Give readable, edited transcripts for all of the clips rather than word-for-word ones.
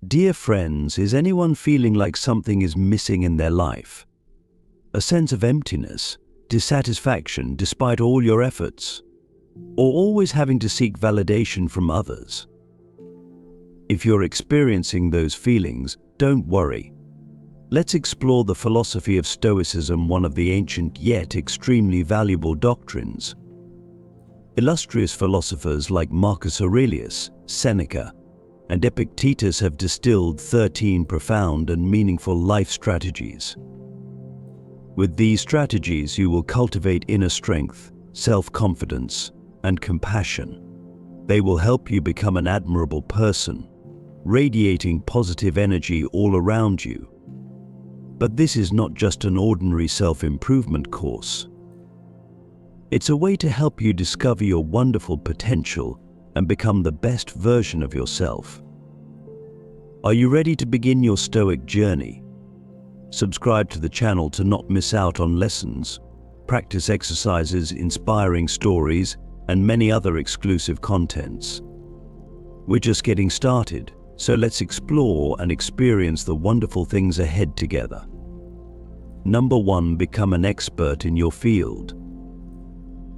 Dear friends, is anyone feeling like something is missing in their life? A sense of emptiness, dissatisfaction despite all your efforts, or always having to seek validation from others? If you're experiencing those feelings, don't worry. Let's explore the philosophy of Stoicism, one of the ancient yet extremely valuable doctrines. Illustrious philosophers like Marcus Aurelius, Seneca, and Epictetus have distilled 13 profound and meaningful life strategies. With these strategies, you will cultivate inner strength, self-confidence, and compassion. They will help you become an admirable person, radiating positive energy all around you. But this is not just an ordinary self-improvement course. It's a way to help you discover your wonderful potential and become the best version of yourself. Are you ready to begin your Stoic journey? Subscribe to the channel to not miss out on lessons, practice exercises, inspiring stories, and many other exclusive contents. We're just getting started, so let's explore and experience the wonderful things ahead together. Number 1. Become an expert in your field.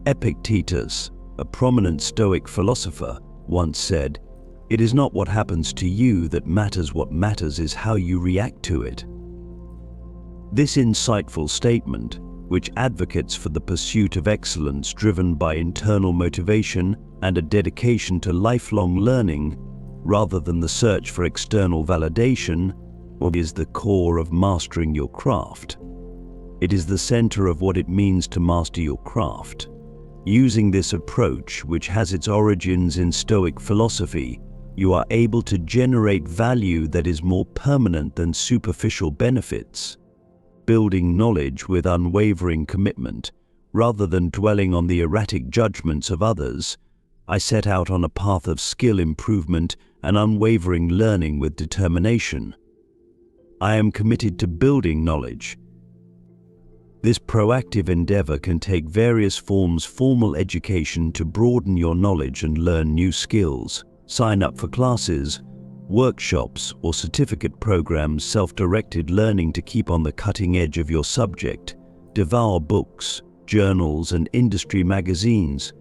Epictetus, a prominent Stoic philosopher, once said, "It is not what happens to you that matters. What matters is how you react to it." This insightful statement, which advocates for the pursuit of excellence driven by internal motivation and a dedication to lifelong learning, rather than the search for external validation, is the core of mastering your craft. It is the center of what it means to master your craft. Using this approach, which has its origins in Stoic philosophy, you are able to generate value that is more permanent than superficial benefits, building knowledge with unwavering commitment. Rather than dwelling on the erratic judgments of others, I set out on a path of skill improvement and unwavering learning with determination. I am committed to building knowledge. This proactive endeavor can take various forms: formal education to broaden your knowledge and learn new skills, sign up for classes, workshops, or certificate programs; self-directed learning to keep on the cutting edge of your subject, devour books, journals, and industry magazines,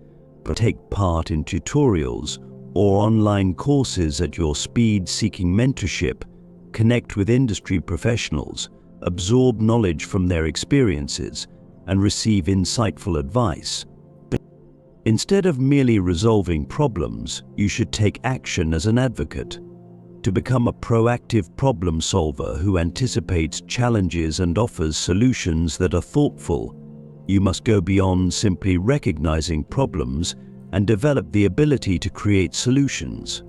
but take part in tutorials or online courses at your speed; seeking mentorship, connect with industry professionals, absorb knowledge from their experiences, and receive insightful advice. Instead of merely resolving problems, you should take action as an advocate. To become a proactive problem solver who anticipates challenges and offers solutions that are thoughtful, you must go beyond simply recognizing problems and develop the ability to create solutions.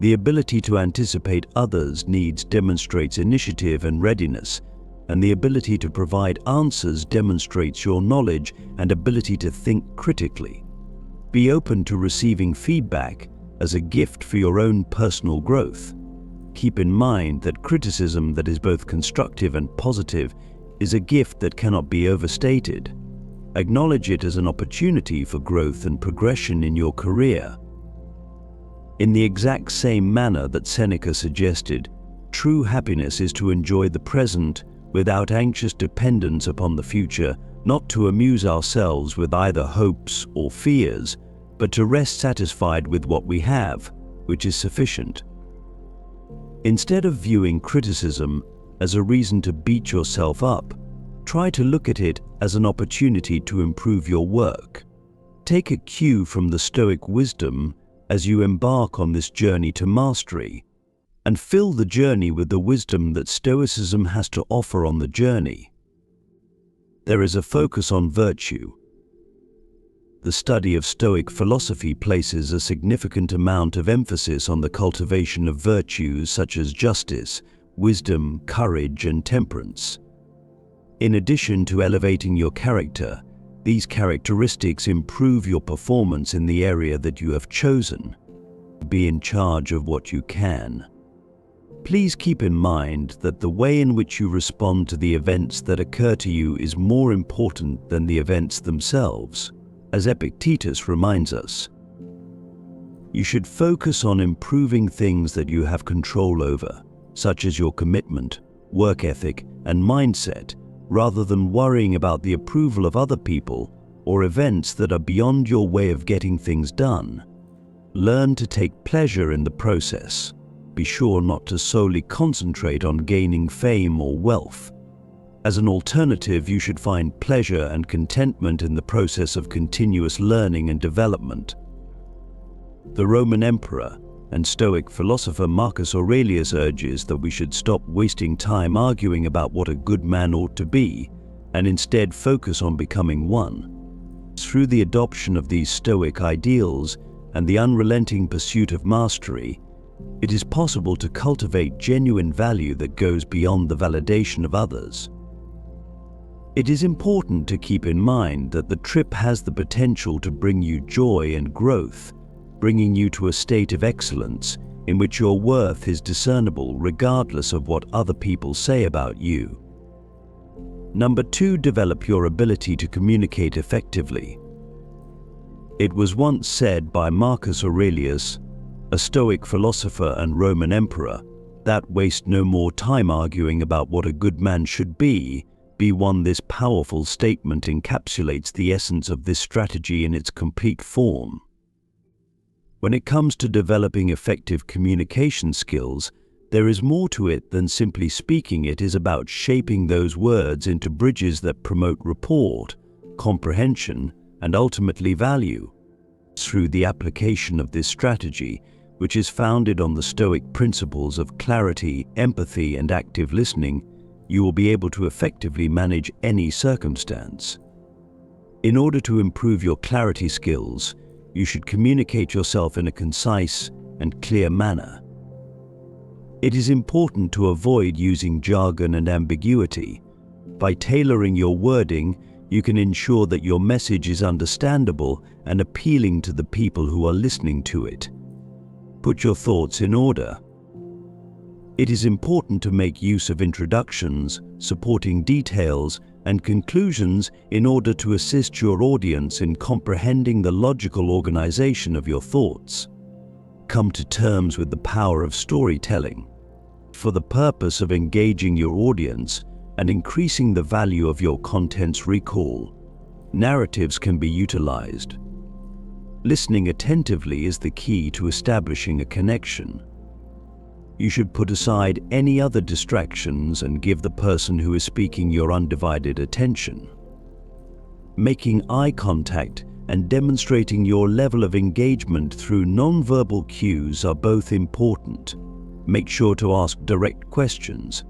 The ability to anticipate others' needs demonstrates initiative and readiness, and the ability to provide answers demonstrates your knowledge and ability to think critically. Be open to receiving feedback as a gift for your own personal growth. Keep in mind that criticism that is both constructive and positive is a gift that cannot be overstated. Acknowledge it as an opportunity for growth and progression in your career. In the exact same manner that Seneca suggested, true happiness is to enjoy the present without anxious dependence upon the future, not to amuse ourselves with either hopes or fears, but to rest satisfied with what we have, which is sufficient. Instead of viewing criticism as a reason to beat yourself up, try to look at it as an opportunity to improve your work. Take a cue from the Stoic wisdom as you embark on this journey to mastery, and fill the journey with the wisdom that Stoicism has to offer on the journey. There is a focus on virtue. The study of Stoic philosophy places a significant amount of emphasis on the cultivation of virtues such as justice, wisdom, courage, and temperance. In addition to elevating your character, these characteristics improve your performance in the area that you have chosen. Be in charge of what you can. Please keep in mind that the way in which you respond to the events that occur to you is more important than the events themselves, as Epictetus reminds us. You should focus on improving things that you have control over, such as your commitment, work ethic, and mindset, rather than worrying about the approval of other people or events that are beyond your way of getting things done. Learn to take pleasure in the process. Be sure not to solely concentrate on gaining fame or wealth. As an alternative, you should find pleasure and contentment in the process of continuous learning and development. The Roman emperor and Stoic philosopher Marcus Aurelius urges that we should stop wasting time arguing about what a good man ought to be and instead focus on becoming one. Through the adoption of these Stoic ideals and the unrelenting pursuit of mastery, it is possible to cultivate genuine value that goes beyond the validation of others. It is important to keep in mind that the trip has the potential to bring you joy and growth, bringing you to a state of excellence in which your worth is discernible regardless of what other people say about you. Number 2, develop your ability to communicate effectively. It was once said by Marcus Aurelius, a Stoic philosopher and Roman emperor, that waste no more time arguing about what a good man should be. This powerful statement encapsulates the essence of this strategy in its complete form. When it comes to developing effective communication skills, there is more to it than simply speaking. It is about shaping those words into bridges that promote rapport, comprehension, and ultimately value. Through the application of this strategy, which is founded on the Stoic principles of clarity, empathy, and active listening, you will be able to effectively manage any circumstance. In order to improve your clarity skills, you should communicate yourself in a concise and clear manner. It is important to avoid using jargon and ambiguity. By tailoring your wording, you can ensure that your message is understandable and appealing to the people who are listening to it. Put your thoughts in order. It is important to make use of introductions, supporting details, and conclusions in order to assist your audience in comprehending the logical organization of your thoughts. Come to terms with the power of storytelling. For the purpose of engaging your audience and increasing the value of your content's recall, narratives can be utilized. Listening attentively is the key to establishing a connection. You should put aside any other distractions and give the person who is speaking your undivided attention. Making eye contact and demonstrating your level of engagement through nonverbal cues are both important. Make sure to ask direct questions.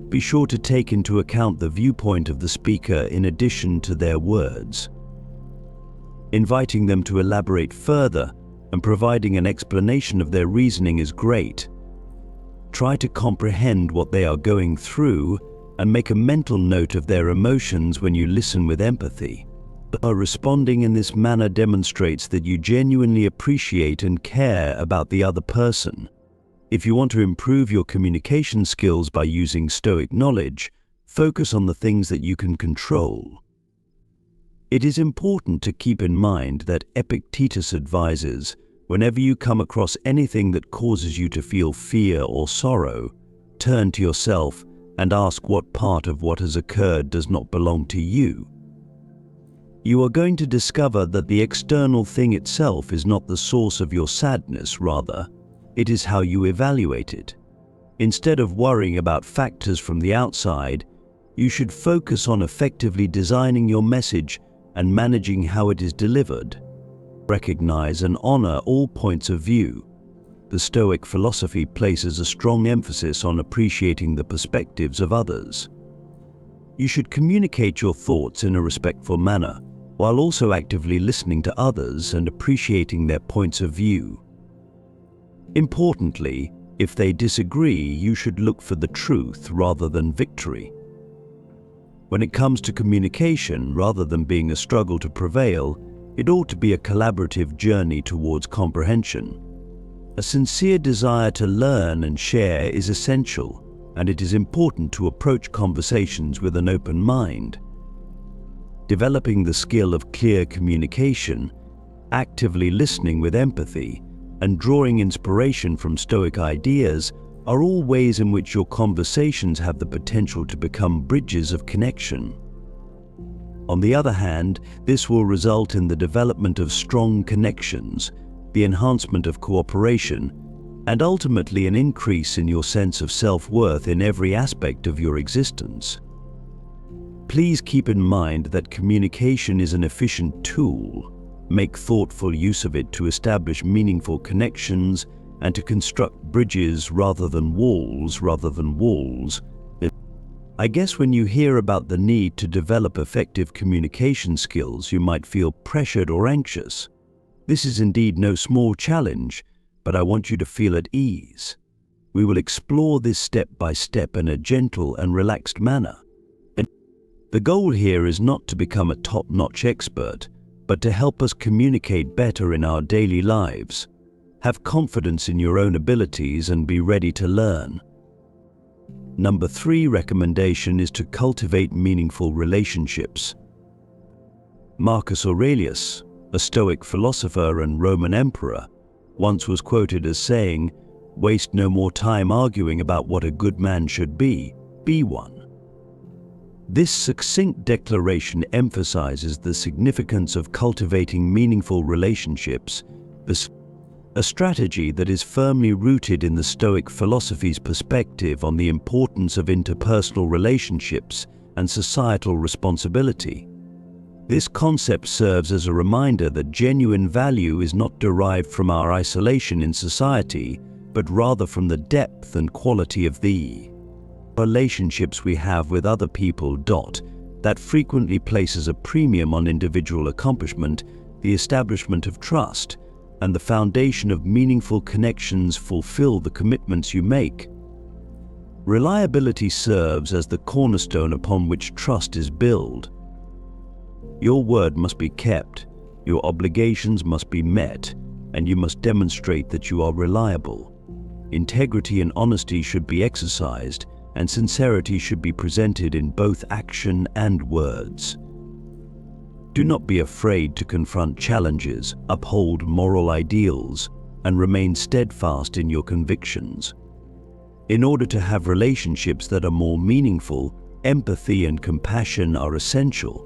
Be sure to take into account the viewpoint of the speaker in addition to their words. Inviting them to elaborate further and providing an explanation of their reasoning is great. Try to comprehend what they are going through and make a mental note of their emotions when you listen with empathy. Responding in this manner demonstrates that you genuinely appreciate and care about the other person. If you want to improve your communication skills by using Stoic knowledge, focus on the things that you can control. It is important to keep in mind that Epictetus advises, whenever you come across anything that causes you to feel fear or sorrow, turn to yourself and ask what part of what has occurred does not belong to you. You are going to discover that the external thing itself is not the source of your sadness, rather, it is how you evaluate it. Instead of worrying about factors from the outside, you should focus on effectively designing your message and managing how it is delivered. Recognize and honor all points of view. The Stoic philosophy places a strong emphasis on appreciating the perspectives of others. You should communicate your thoughts in a respectful manner, while also actively listening to others and appreciating their points of view. Importantly, if they disagree, you should look for the truth rather than victory. When it comes to communication, rather than being a struggle to prevail, it ought to be a collaborative journey towards comprehension. A sincere desire to learn and share is essential, and it is important to approach conversations with an open mind. Developing the skill of clear communication, actively listening with empathy, and drawing inspiration from Stoic ideas are all ways in which your conversations have the potential to become bridges of connection. On the other hand, this will result in the development of strong connections, the enhancement of cooperation, and ultimately an increase in your sense of self-worth in every aspect of your existence. Please keep in mind that communication is an efficient tool. Make thoughtful use of it to establish meaningful connections and to construct bridges rather than walls. I guess when you hear about the need to develop effective communication skills, you might feel pressured or anxious. This is indeed no small challenge, but I want you to feel at ease. We will explore this step by step in a gentle and relaxed manner. The goal here is not to become a top-notch expert, but to help us communicate better in our daily lives. Have confidence in your own abilities and be ready to learn. Number 3 recommendation is to cultivate meaningful relationships. Marcus Aurelius, a Stoic philosopher and Roman emperor, once was quoted as saying, "Waste no more time arguing about what a good man should be one." This succinct declaration emphasizes the significance of cultivating meaningful relationships, a strategy that is firmly rooted in the Stoic philosophy's perspective on the importance of interpersonal relationships and societal responsibility. This concept serves as a reminder that genuine value is not derived from our isolation in society, but rather from the depth and quality of the relationships we have with other people. That frequently places a premium on individual accomplishment, the establishment of trust, and the foundation of meaningful connections fulfill the commitments you make. Reliability serves as the cornerstone upon which trust is built. Your word must be kept, your obligations must be met, and you must demonstrate that you are reliable. Integrity and honesty should be exercised, and sincerity should be presented in both action and words. Do not be afraid to confront challenges, uphold moral ideals, and remain steadfast in your convictions. In order to have relationships that are more meaningful, empathy and compassion are essential.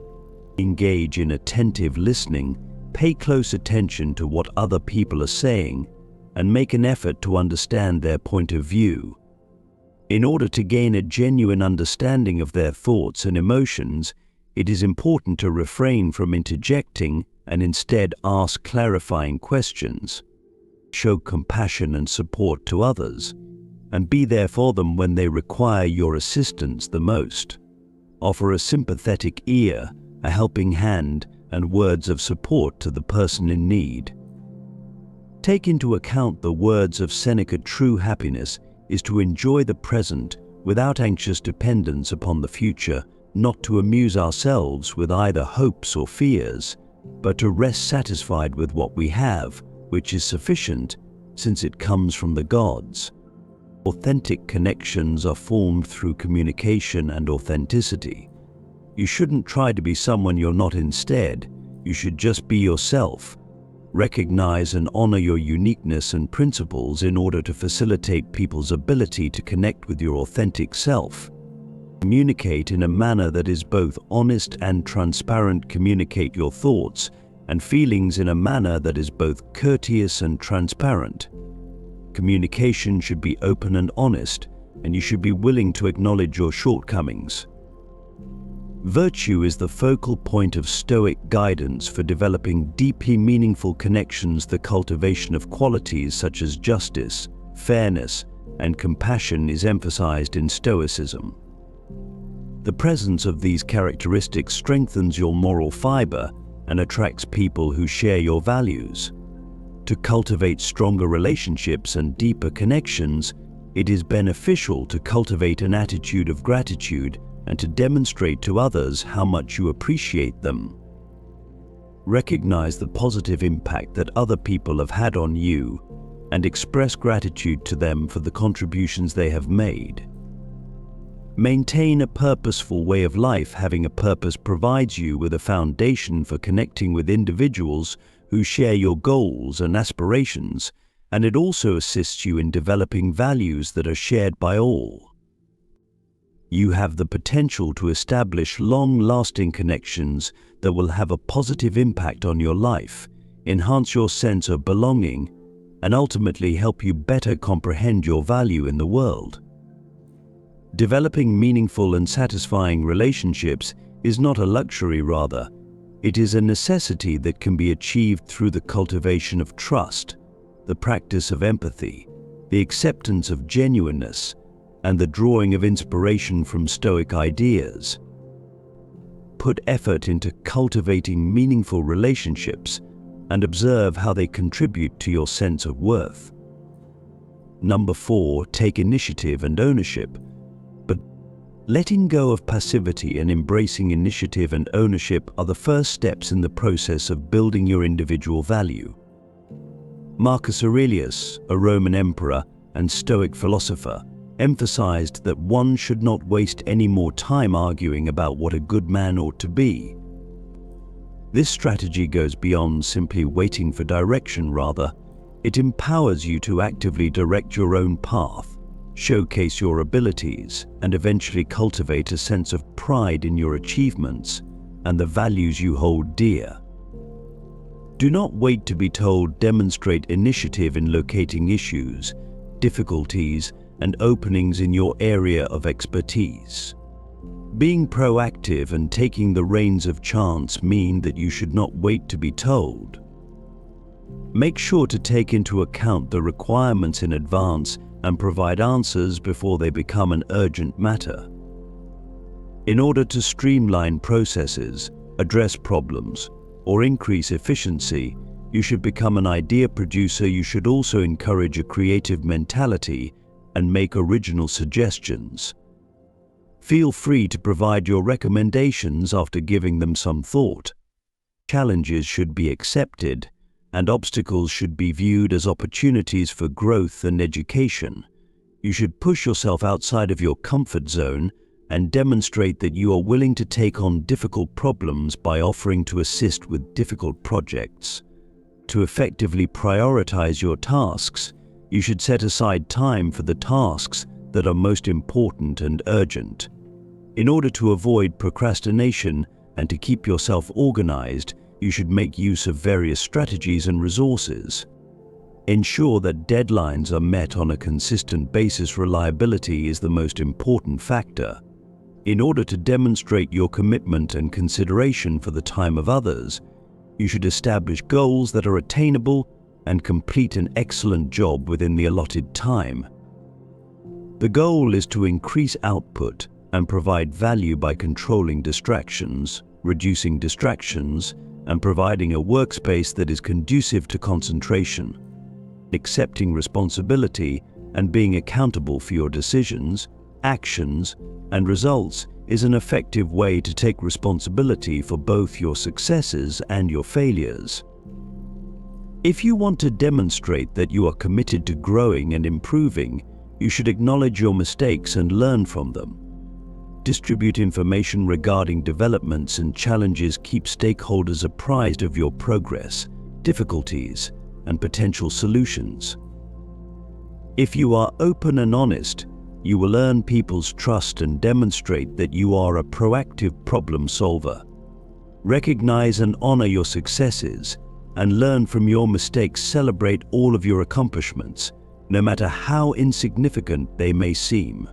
Engage in attentive listening, pay close attention to what other people are saying, and make an effort to understand their point of view. In order to gain a genuine understanding of their thoughts and emotions, it is important to refrain from interjecting and instead ask clarifying questions. Show compassion and support to others, and be there for them when they require your assistance the most. Offer a sympathetic ear, a helping hand, and words of support to the person in need. Take into account the words of Seneca: true happiness is to enjoy the present without anxious dependence upon the future, not to amuse ourselves with either hopes or fears, but to rest satisfied with what we have, which is sufficient, since it comes from the gods. Authentic connections are formed through communication and authenticity. You shouldn't try to be someone you're not. Instead, you should just be yourself. Recognize and honor your uniqueness and principles in order to facilitate people's ability to connect with your authentic self. Communicate in a manner that is both honest and transparent. Communicate your thoughts and feelings in a manner that is both courteous and transparent. Communication should be open and honest, and you should be willing to acknowledge your shortcomings. Virtue is the focal point of Stoic guidance for developing deeply meaningful connections. The cultivation of qualities such as justice, fairness, and compassion is emphasized in Stoicism. The presence of these characteristics strengthens your moral fiber and attracts people who share your values. To cultivate stronger relationships and deeper connections, it is beneficial to cultivate an attitude of gratitude and to demonstrate to others how much you appreciate them. Recognize the positive impact that other people have had on you and express gratitude to them for the contributions they have made. Maintain a purposeful way of life. Having a purpose provides you with a foundation for connecting with individuals who share your goals and aspirations and it also assists you in developing values that are shared by all. You have the potential to establish long-lasting connections that will have a positive impact on your life, enhance your sense of belonging, and ultimately help you better comprehend your value in the world. Developing meaningful and satisfying relationships is not a luxury, rather, it is a necessity that can be achieved through the cultivation of trust, the practice of empathy, the acceptance of genuineness, and the drawing of inspiration from Stoic ideas. Put effort into cultivating meaningful relationships and observe how they contribute to your sense of worth. Number 4, take initiative and ownership. But letting go of passivity and embracing initiative and ownership are the first steps in the process of building your individual value. Marcus Aurelius, a Roman emperor and Stoic philosopher, emphasized that one should not waste any more time arguing about what a good man ought to be. This strategy goes beyond simply waiting for direction. Rather, it empowers you to actively direct your own path, showcase your abilities, and eventually cultivate a sense of pride in your achievements and the values you hold dear. Do not wait to be told. Demonstrate initiative in locating issues, difficulties, and openings in your area of expertise. Being proactive and taking the reins of chance mean that you should not wait to be told. Make sure to take into account the requirements in advance and provide answers before they become an urgent matter. In order to streamline processes, address problems, or increase efficiency, you should become an idea producer. You should also encourage a creative mentality and make original suggestions. Feel free to provide your recommendations after giving them some thought. Challenges should be accepted, and obstacles should be viewed as opportunities for growth and education. You should push yourself outside of your comfort zone and demonstrate that you are willing to take on difficult problems by offering to assist with difficult projects. To effectively prioritize your tasks, you should set aside time for the tasks that are most important and urgent. In order to avoid procrastination and to keep yourself organized, you should make use of various strategies and resources. Ensure that deadlines are met on a consistent basis. Reliability is the most important factor. In order to demonstrate your commitment and consideration for the time of others, you should establish goals that are attainable and complete an excellent job within the allotted time. The goal is to increase output and provide value by controlling distractions, reducing distractions, and providing a workspace that is conducive to concentration. Accepting responsibility and being accountable for your decisions, actions, and results is an effective way to take responsibility for both your successes and your failures. If you want to demonstrate that you are committed to growing and improving, you should acknowledge your mistakes and learn from them. Distribute information regarding developments and challenges. Keep stakeholders apprised of your progress, difficulties, and potential solutions. If you are open and honest, you will earn people's trust and demonstrate that you are a proactive problem solver. Recognize and honor your successes and learn from your mistakes. Celebrate all of your accomplishments, no matter how insignificant they may seem.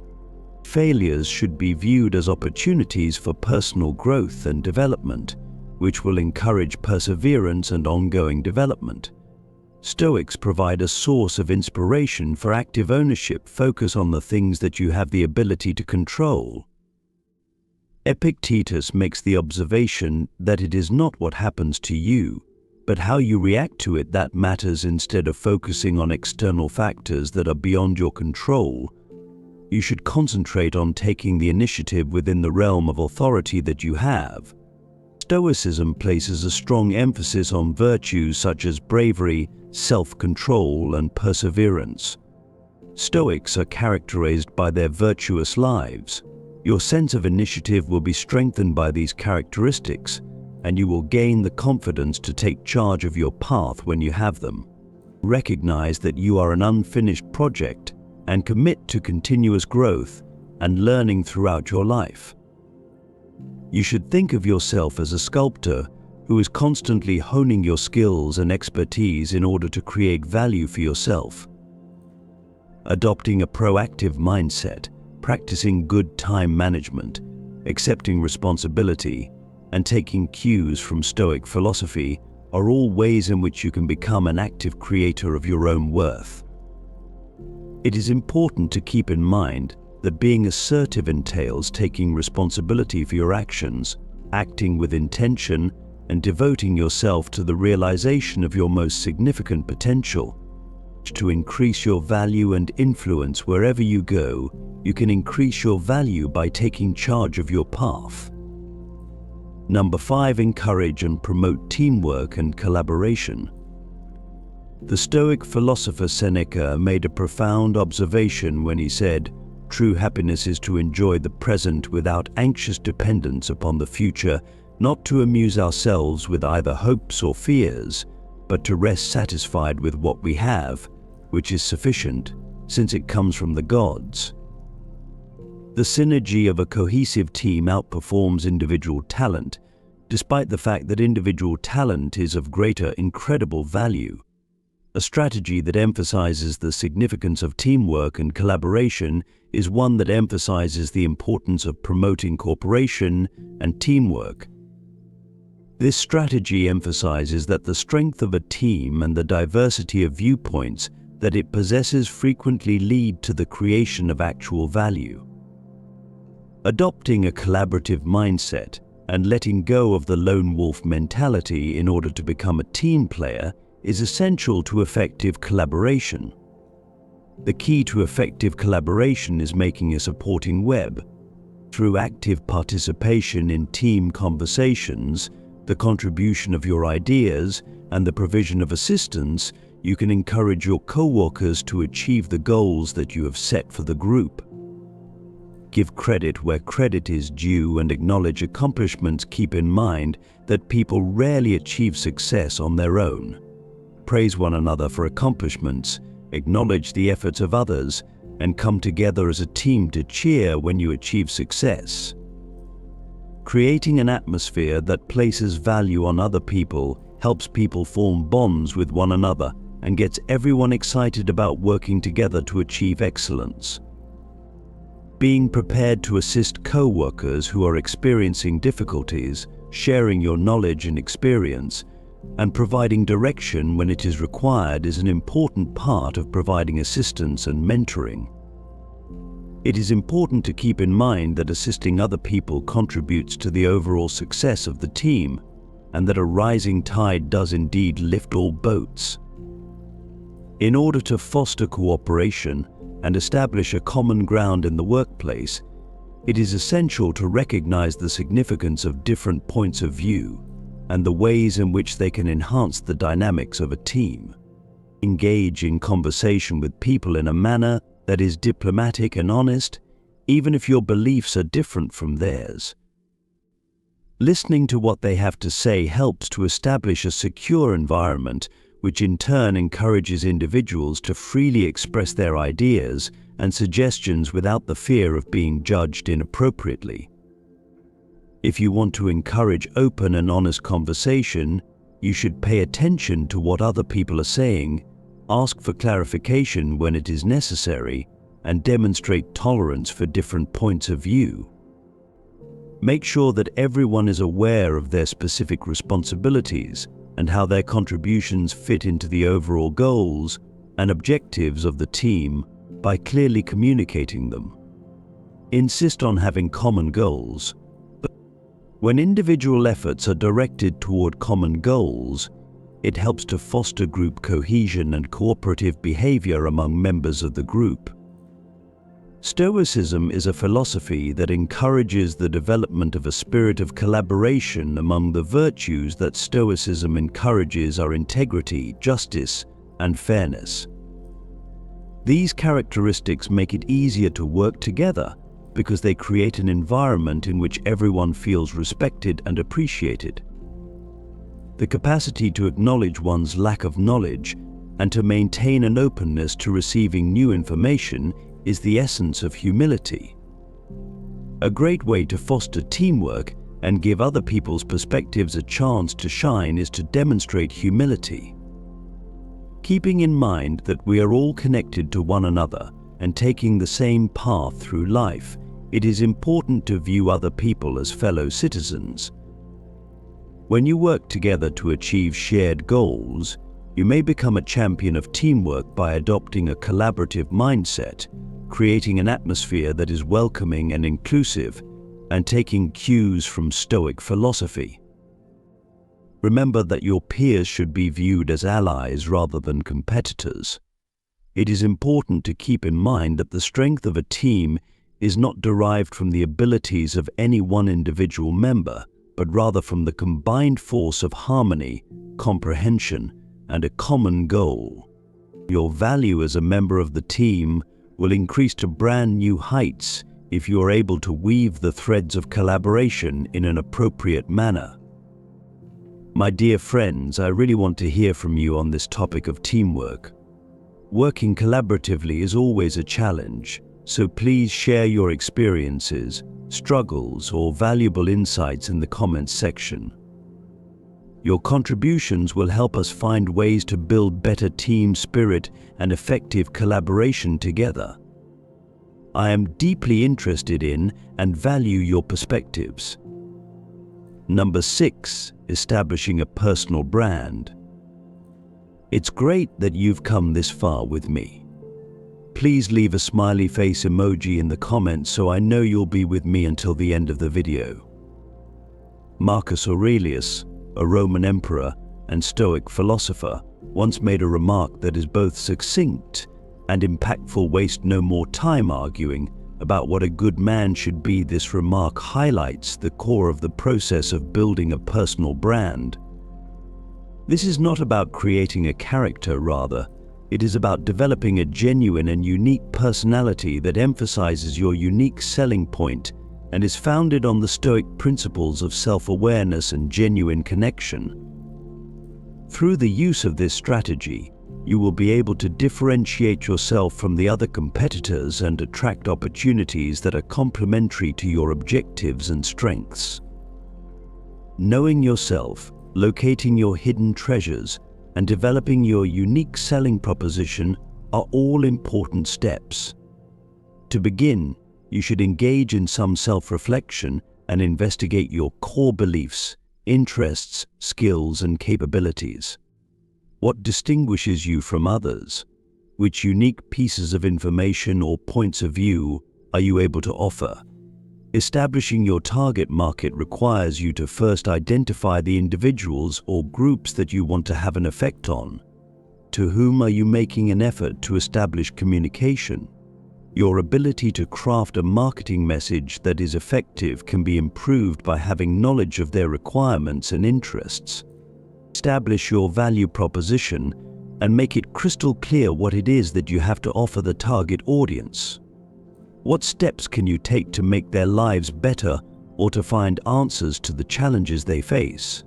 Failures should be viewed as opportunities for personal growth and development, which will encourage perseverance and ongoing development. Stoics provide a source of inspiration for active ownership. Focus on the things that you have the ability to control. Epictetus makes the observation that it is not what happens to you, but how you react to it that matters. Instead of focusing on external factors that are beyond your control, you should concentrate on taking the initiative within the realm of authority that you have. Stoicism places a strong emphasis on virtues such as bravery, self-control, and perseverance. Stoics are characterized by their virtuous lives. Your sense of initiative will be strengthened by these characteristics, and you will gain the confidence to take charge of your path when you have them. Recognize that you are an unfinished project and commit to continuous growth and learning throughout your life. You should think of yourself as a sculptor who is constantly honing your skills and expertise in order to create value for yourself. Adopting a proactive mindset, practicing good time management, accepting responsibility, and taking cues from Stoic philosophy are all ways in which you can become an active creator of your own worth. It is important to keep in mind that being assertive entails taking responsibility for your actions, acting with intention, and devoting yourself to the realization of your most significant potential. To increase your value and influence wherever you go, you can increase your value by taking charge of your path. Number 5, encourage and promote teamwork and collaboration. The Stoic philosopher Seneca made a profound observation when he said, "True happiness is to enjoy the present without anxious dependence upon the future, not to amuse ourselves with either hopes or fears, but to rest satisfied with what we have, which is sufficient, since it comes from the gods." The synergy of a cohesive team outperforms individual talent, despite the fact that individual talent is of greater incredible value. A strategy that emphasizes the significance of teamwork and collaboration is one that emphasizes the importance of promoting cooperation and teamwork. This strategy emphasizes that the strength of a team and the diversity of viewpoints that it possesses frequently lead to the creation of actual value. Adopting a collaborative mindset and letting go of the lone wolf mentality in order to become a team player is essential to effective collaboration. The key to effective collaboration is making a supporting web. Through active participation in team conversations, the contribution of your ideas, and the provision of assistance, you can encourage your co-workers to achieve the goals that you have set for the group. Give credit where credit is due and acknowledge accomplishments. Keep in mind that people rarely achieve success on their own. Praise one another for accomplishments, acknowledge the efforts of others, and come together as a team to cheer when you achieve success. Creating an atmosphere that places value on other people helps people form bonds with one another and gets everyone excited about working together to achieve excellence. Being prepared to assist co-workers who are experiencing difficulties, sharing your knowledge and experience, and providing direction when it is required is an important part of providing assistance and mentoring. It is important to keep in mind that assisting other people contributes to the overall success of the team, and that a rising tide does indeed lift all boats. In order to foster cooperation and establish a common ground in the workplace, it is essential to recognize the significance of different points of view and the ways in which they can enhance the dynamics of a team. Engage in conversation with people in a manner that is diplomatic and honest, even if your beliefs are different from theirs. Listening to what they have to say helps to establish a secure environment, which in turn encourages individuals to freely express their ideas and suggestions without the fear of being judged inappropriately. If you want to encourage open and honest conversation, you should pay attention to what other people are saying, ask for clarification when it is necessary, and demonstrate tolerance for different points of view. Make sure that everyone is aware of their specific responsibilities and how their contributions fit into the overall goals and objectives of the team by clearly communicating them. Insist on having common goals. When individual efforts are directed toward common goals, it helps to foster group cohesion and cooperative behavior among members of the group. Stoicism is a philosophy that encourages the development of a spirit of collaboration. Among the virtues that Stoicism encourages are integrity, justice, and fairness. These characteristics make it easier to work together because they create an environment in which everyone feels respected and appreciated. The capacity to acknowledge one's lack of knowledge and to maintain an openness to receiving new information is the essence of humility. A great way to foster teamwork and give other people's perspectives a chance to shine is to demonstrate humility. Keeping in mind that we are all connected to one another and taking the same path through life, it is important to view other people as fellow citizens. When you work together to achieve shared goals, you may become a champion of teamwork by adopting a collaborative mindset, creating an atmosphere that is welcoming and inclusive, and taking cues from Stoic philosophy. Remember that your peers should be viewed as allies rather than competitors. It is important to keep in mind that the strength of a team is not derived from the abilities of any one individual member, but rather from the combined force of harmony, comprehension, and a common goal. Your value as a member of the team will increase to brand new heights if you are able to weave the threads of collaboration in an appropriate manner. My dear friends, I really want to hear from you on this topic of teamwork. Working collaboratively is always a challenge, so please share your experiences, struggles, or valuable insights in the comments section. Your contributions will help us find ways to build better team spirit and effective collaboration together. I am deeply interested in and value your perspectives. Number 6, establishing a personal brand. It's great that you've come this far with me. Please leave a smiley face emoji in the comments so I know you'll be with me until the end of the video. Marcus Aurelius, a Roman emperor and Stoic philosopher, once made a remark that is both succinct and impactful. Waste no more time arguing about what a good man should be. This remark highlights the core of the process of building a personal brand. This is not about creating a character, rather, it is about developing a genuine and unique personality that emphasizes your unique selling point and is founded on the Stoic principles of self-awareness and genuine connection. Through the use of this strategy, you will be able to differentiate yourself from the other competitors and attract opportunities that are complementary to your objectives and strengths. Knowing yourself, locating your hidden treasures, and developing your unique selling proposition are all important steps. To begin, you should engage in some self-reflection and investigate your core beliefs, interests, skills, and capabilities. What distinguishes you from others? Which unique pieces of information or points of view are you able to offer? Establishing your target market requires you to first identify the individuals or groups that you want to have an effect on. To whom are you making an effort to establish communication? Your ability to craft a marketing message that is effective can be improved by having knowledge of their requirements and interests. Establish your value proposition and make it crystal clear what it is that you have to offer the target audience. What steps can you take to make their lives better or to find answers to the challenges they face?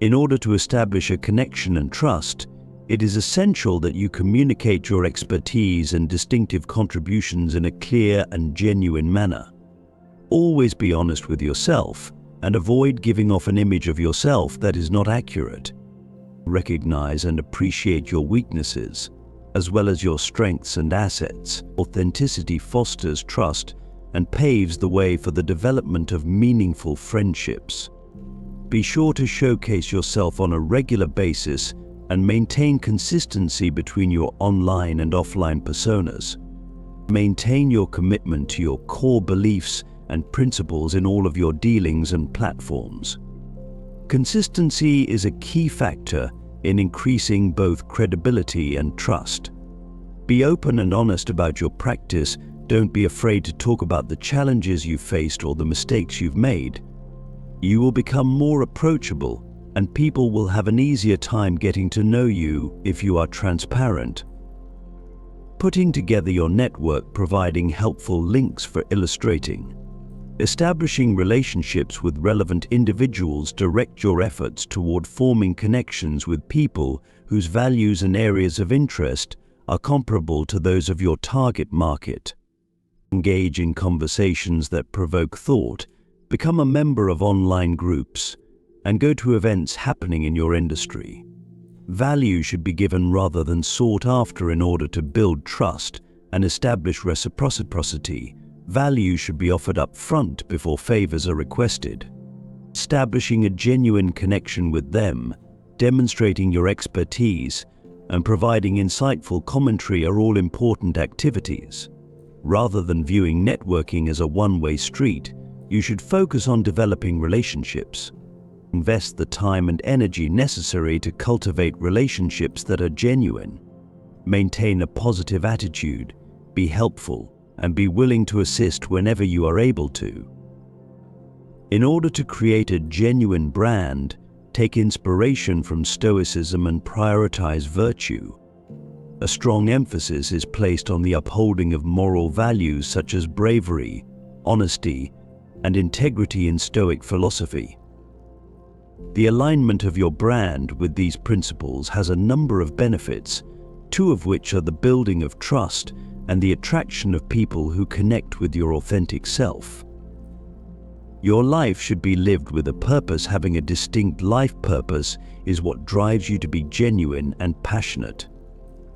In order to establish a connection and trust, it is essential that you communicate your expertise and distinctive contributions in a clear and genuine manner. Always be honest with yourself and avoid giving off an image of yourself that is not accurate. Recognize and appreciate your weaknesses, as well as your strengths and assets. Authenticity fosters trust and paves the way for the development of meaningful friendships. Be sure to showcase yourself on a regular basis and maintain consistency between your online and offline personas. Maintain your commitment to your core beliefs and principles in all of your dealings and platforms. Consistency is a key factor in increasing both credibility and trust. Be open and honest about your practice. Don't be afraid to talk about the challenges you've faced or the mistakes you've made. You will become more approachable, and people will have an easier time getting to know you if you are transparent. Putting together your network, providing helpful links for illustrating. Establishing relationships with relevant individuals direct your efforts toward forming connections with people whose values and areas of interest are comparable to those of your target market. Engage in conversations that provoke thought, become a member of online groups, and go to events happening in your industry. Value should be given rather than sought after in order to build trust and establish reciprocity. Value should be offered up front before favors are requested. Establishing a genuine connection with them, demonstrating your expertise, and providing insightful commentary are all important activities. Rather than viewing networking as a one-way street, you should focus on developing relationships. Invest the time and energy necessary to cultivate relationships that are genuine. Maintain a positive attitude, be helpful, and be willing to assist whenever you are able to. In order to create a genuine brand, take inspiration from Stoicism and prioritize virtue. A strong emphasis is placed on the upholding of moral values such as bravery, honesty, and integrity in Stoic philosophy. The alignment of your brand with these principles has a number of benefits, two of which are the building of trust and the attraction of people who connect with your authentic self. Your life should be lived with a purpose. Having a distinct life purpose is what drives you to be genuine and passionate.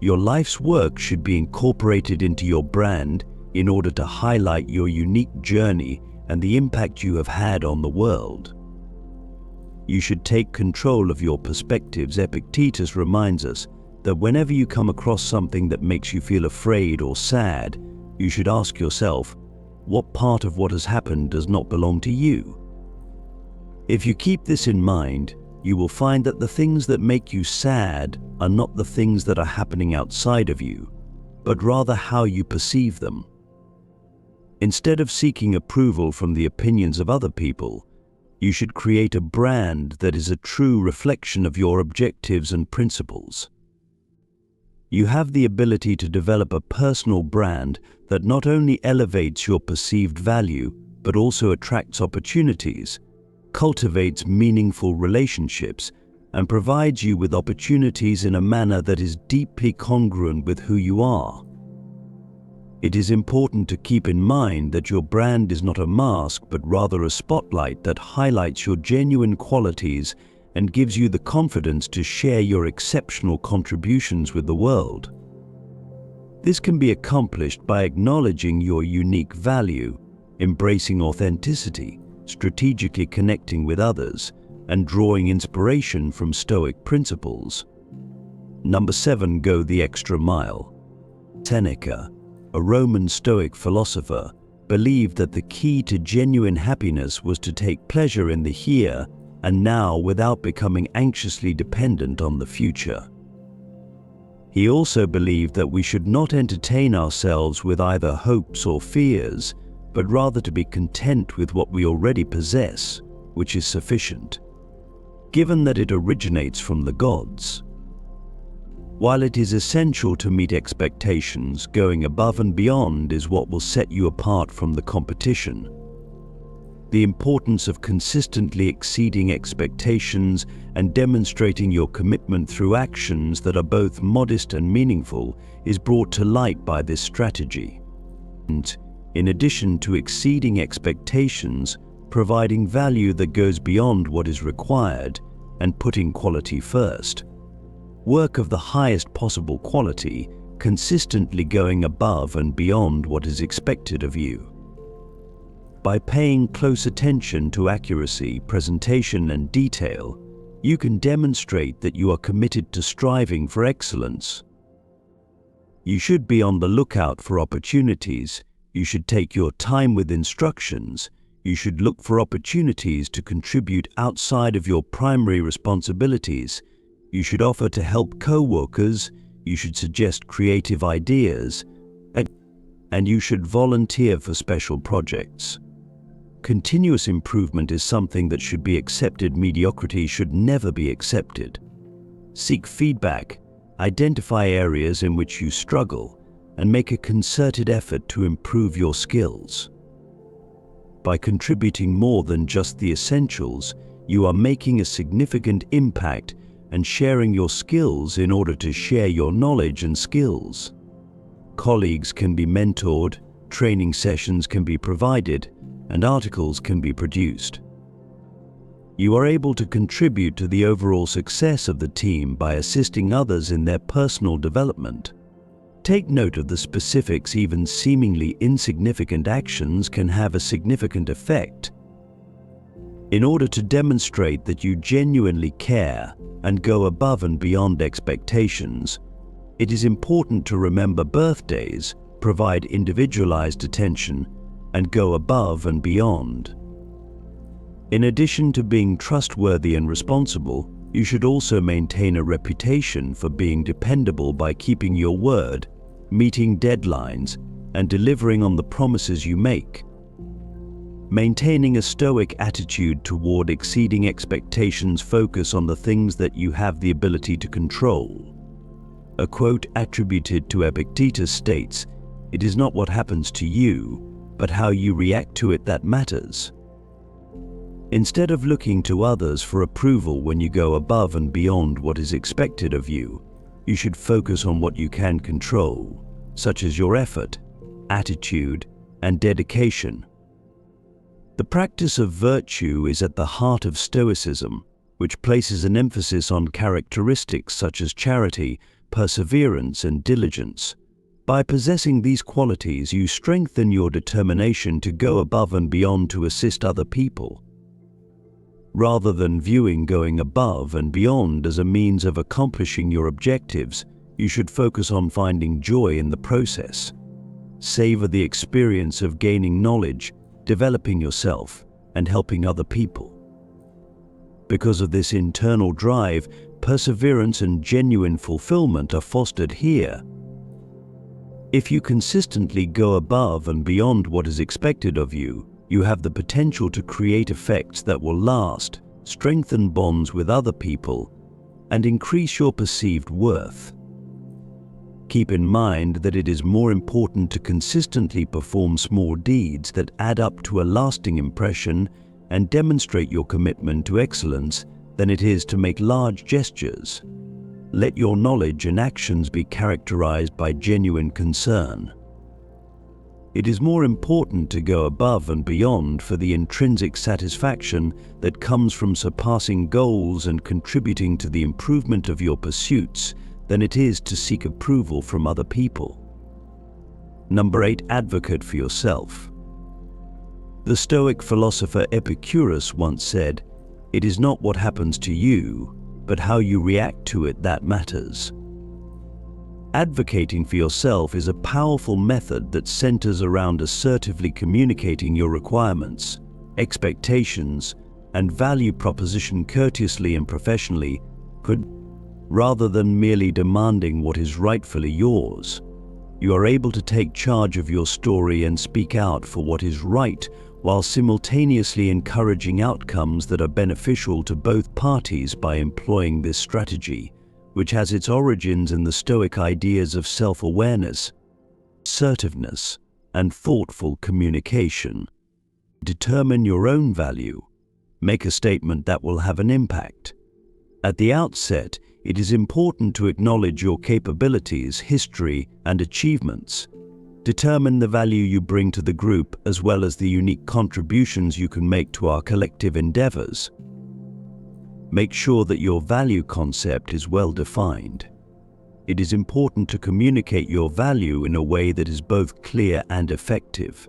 Your life's work should be incorporated into your brand in order to highlight your unique journey and the impact you have had on the world. You should take control of your perspectives. Epictetus reminds us that whenever you come across something that makes you feel afraid or sad, you should ask yourself, what part of what has happened does not belong to you? If you keep this in mind, you will find that the things that make you sad are not the things that are happening outside of you, but rather how you perceive them. Instead of seeking approval from the opinions of other people, you should create a brand that is a true reflection of your objectives and principles. You have the ability to develop a personal brand that not only elevates your perceived value, but also attracts opportunities, cultivates meaningful relationships, and provides you with opportunities in a manner that is deeply congruent with who you are. It is important to keep in mind that your brand is not a mask, but rather a spotlight that highlights your genuine qualities and gives you the confidence to share your exceptional contributions with the world. This can be accomplished by acknowledging your unique value, embracing authenticity, strategically connecting with others, and drawing inspiration from Stoic principles. Number 7. Go the extra mile. Seneca, a Roman Stoic philosopher, believed that the key to genuine happiness was to take pleasure in the here and now without becoming anxiously dependent on the future. He also believed that we should not entertain ourselves with either hopes or fears, but rather to be content with what we already possess, which is sufficient, given that it originates from the gods. While it is essential to meet expectations, going above and beyond is what will set you apart from the competition. The importance of consistently exceeding expectations and demonstrating your commitment through actions that are both modest and meaningful is brought to light by this strategy. And, in addition to exceeding expectations, providing value that goes beyond what is required and putting quality first. Work of the highest possible quality, consistently going above and beyond what is expected of you. By paying close attention to accuracy, presentation, and detail, you can demonstrate that you are committed to striving for excellence. You should be on the lookout for opportunities. You should take your time with instructions. You should look for opportunities to contribute outside of your primary responsibilities. You should offer to help co-workers. You should suggest creative ideas. And you should volunteer for special projects. Continuous improvement is something that should be accepted. Mediocrity should never be accepted. Seek feedback, identify areas in which you struggle, and make a concerted effort to improve your skills. By contributing more than just the essentials, you are making a significant impact and sharing your skills in order to share your knowledge and skills. Colleagues can be mentored, training sessions can be provided, and articles can be produced. You are able to contribute to the overall success of the team by assisting others in their personal development. Take note of the specifics. Even seemingly insignificant actions can have a significant effect. In order to demonstrate that you genuinely care and go above and beyond expectations, it is important to remember birthdays, provide individualized attention, and go above and beyond. In addition to being trustworthy and responsible, you should also maintain a reputation for being dependable by keeping your word, meeting deadlines, and delivering on the promises you make. Maintaining a stoic attitude toward exceeding expectations focus on the things that you have the ability to control. A quote attributed to Epictetus states, "It is not what happens to you, but how you react to it that matters." Instead of looking to others for approval when you go above and beyond what is expected of you, you should focus on what you can control, such as your effort, attitude, and dedication. The practice of virtue is at the heart of Stoicism, which places an emphasis on characteristics such as charity, perseverance, and diligence. By possessing these qualities, you strengthen your determination to go above and beyond to assist other people. Rather than viewing going above and beyond as a means of accomplishing your objectives, you should focus on finding joy in the process. Savor the experience of gaining knowledge, developing yourself, and helping other people. Because of this internal drive, perseverance and genuine fulfillment are fostered here. If you consistently go above and beyond what is expected of you, you have the potential to create effects that will last, strengthen bonds with other people, and increase your perceived worth. Keep in mind that it is more important to consistently perform small deeds that add up to a lasting impression and demonstrate your commitment to excellence than it is to make large gestures. Let your knowledge and actions be characterized by genuine concern. It is more important to go above and beyond for the intrinsic satisfaction that comes from surpassing goals and contributing to the improvement of your pursuits than it is to seek approval from other people. Number 8. Advocate for yourself. The Stoic philosopher Epicurus once said, "It is not what happens to you, but how you react to it that matters." Advocating for yourself is a powerful method that centers around assertively communicating your requirements, expectations, and value proposition courteously and professionally, rather than merely demanding what is rightfully yours. You are able to take charge of your story and speak out for what is right, while simultaneously encouraging outcomes that are beneficial to both parties by employing this strategy, which has its origins in the Stoic ideas of self-awareness, assertiveness, and thoughtful communication. Determine your own value. Make a statement that will have an impact. At the outset, it is important to acknowledge your capabilities, history, and achievements. Determine the value you bring to the group as well as the unique contributions you can make to our collective endeavors. Make sure that your value concept is well defined. It is important to communicate your value in a way that is both clear and effective.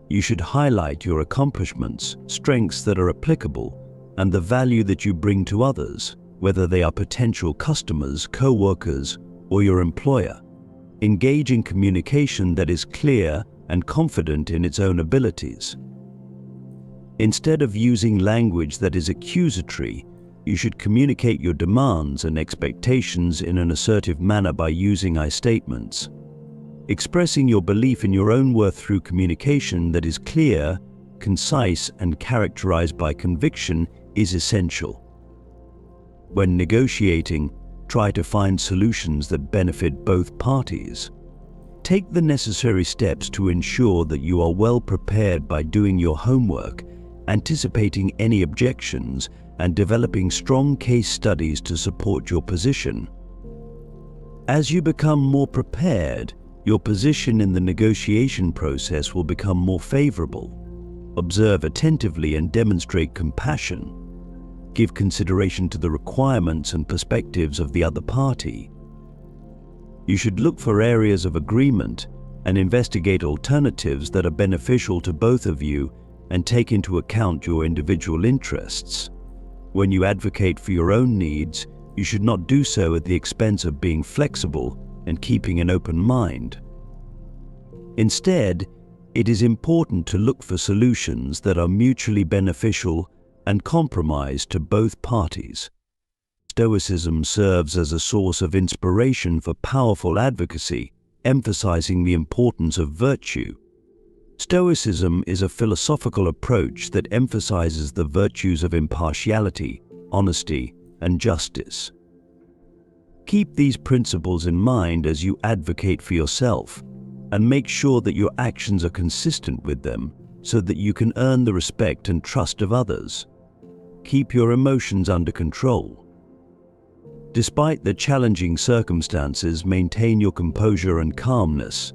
You should highlight your accomplishments, strengths that are applicable, and the value that you bring to others, whether they are potential customers, co-workers, or your employer. Engage in communication that is clear and confident in its own abilities. Instead of using language that is accusatory, you should communicate your demands and expectations in an assertive manner by using I statements. Expressing your belief in your own worth through communication that is clear, concise, and characterized by conviction is essential. When negotiating, try to find solutions that benefit both parties. Take the necessary steps to ensure that you are well prepared by doing your homework, anticipating any objections, and developing strong case studies to support your position. As you become more prepared, your position in the negotiation process will become more favorable. Observe attentively and demonstrate compassion. Give consideration to the requirements and perspectives of the other party. You should look for areas of agreement and investigate alternatives that are beneficial to both of you and take into account your individual interests. When you advocate for your own needs, you should not do so at the expense of being flexible and keeping an open mind. Instead, it is important to look for solutions that are mutually beneficial and compromise to both parties. Stoicism serves as a source of inspiration for powerful advocacy, emphasizing the importance of virtue. Stoicism is a philosophical approach that emphasizes the virtues of impartiality, honesty, and justice. Keep these principles in mind as you advocate for yourself, and make sure that your actions are consistent with them so that you can earn the respect and trust of others. Keep your emotions under control. Despite the challenging circumstances, maintain your composure and calmness.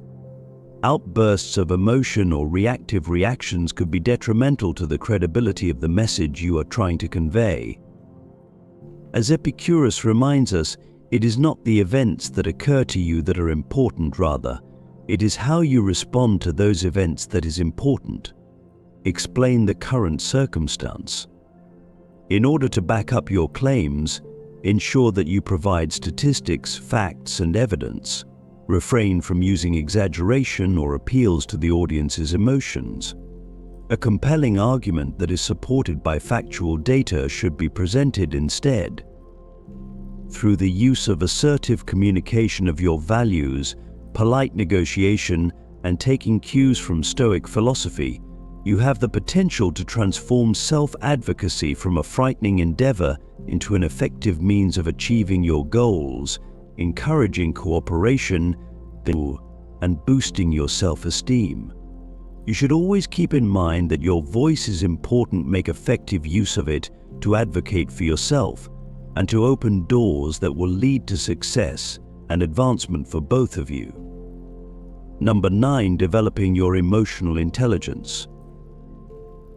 Outbursts of emotion or reactive reactions could be detrimental to the credibility of the message you are trying to convey. As Epicurus reminds us, it is not the events that occur to you that are important, rather, it is how you respond to those events that is important. Explain the current circumstance. In order to back up your claims, ensure that you provide statistics, facts, and evidence. Refrain from using exaggeration or appeals to the audience's emotions. A compelling argument that is supported by factual data should be presented instead. Through the use of assertive communication of your values, polite negotiation, and taking cues from Stoic philosophy, you have the potential to transform self-advocacy from a frightening endeavor into an effective means of achieving your goals, encouraging cooperation, and boosting your self-esteem. You should always keep in mind that your voice is important. Make effective use of it to advocate for yourself and to open doors that will lead to success and advancement for both of you. Number 9, developing your emotional intelligence.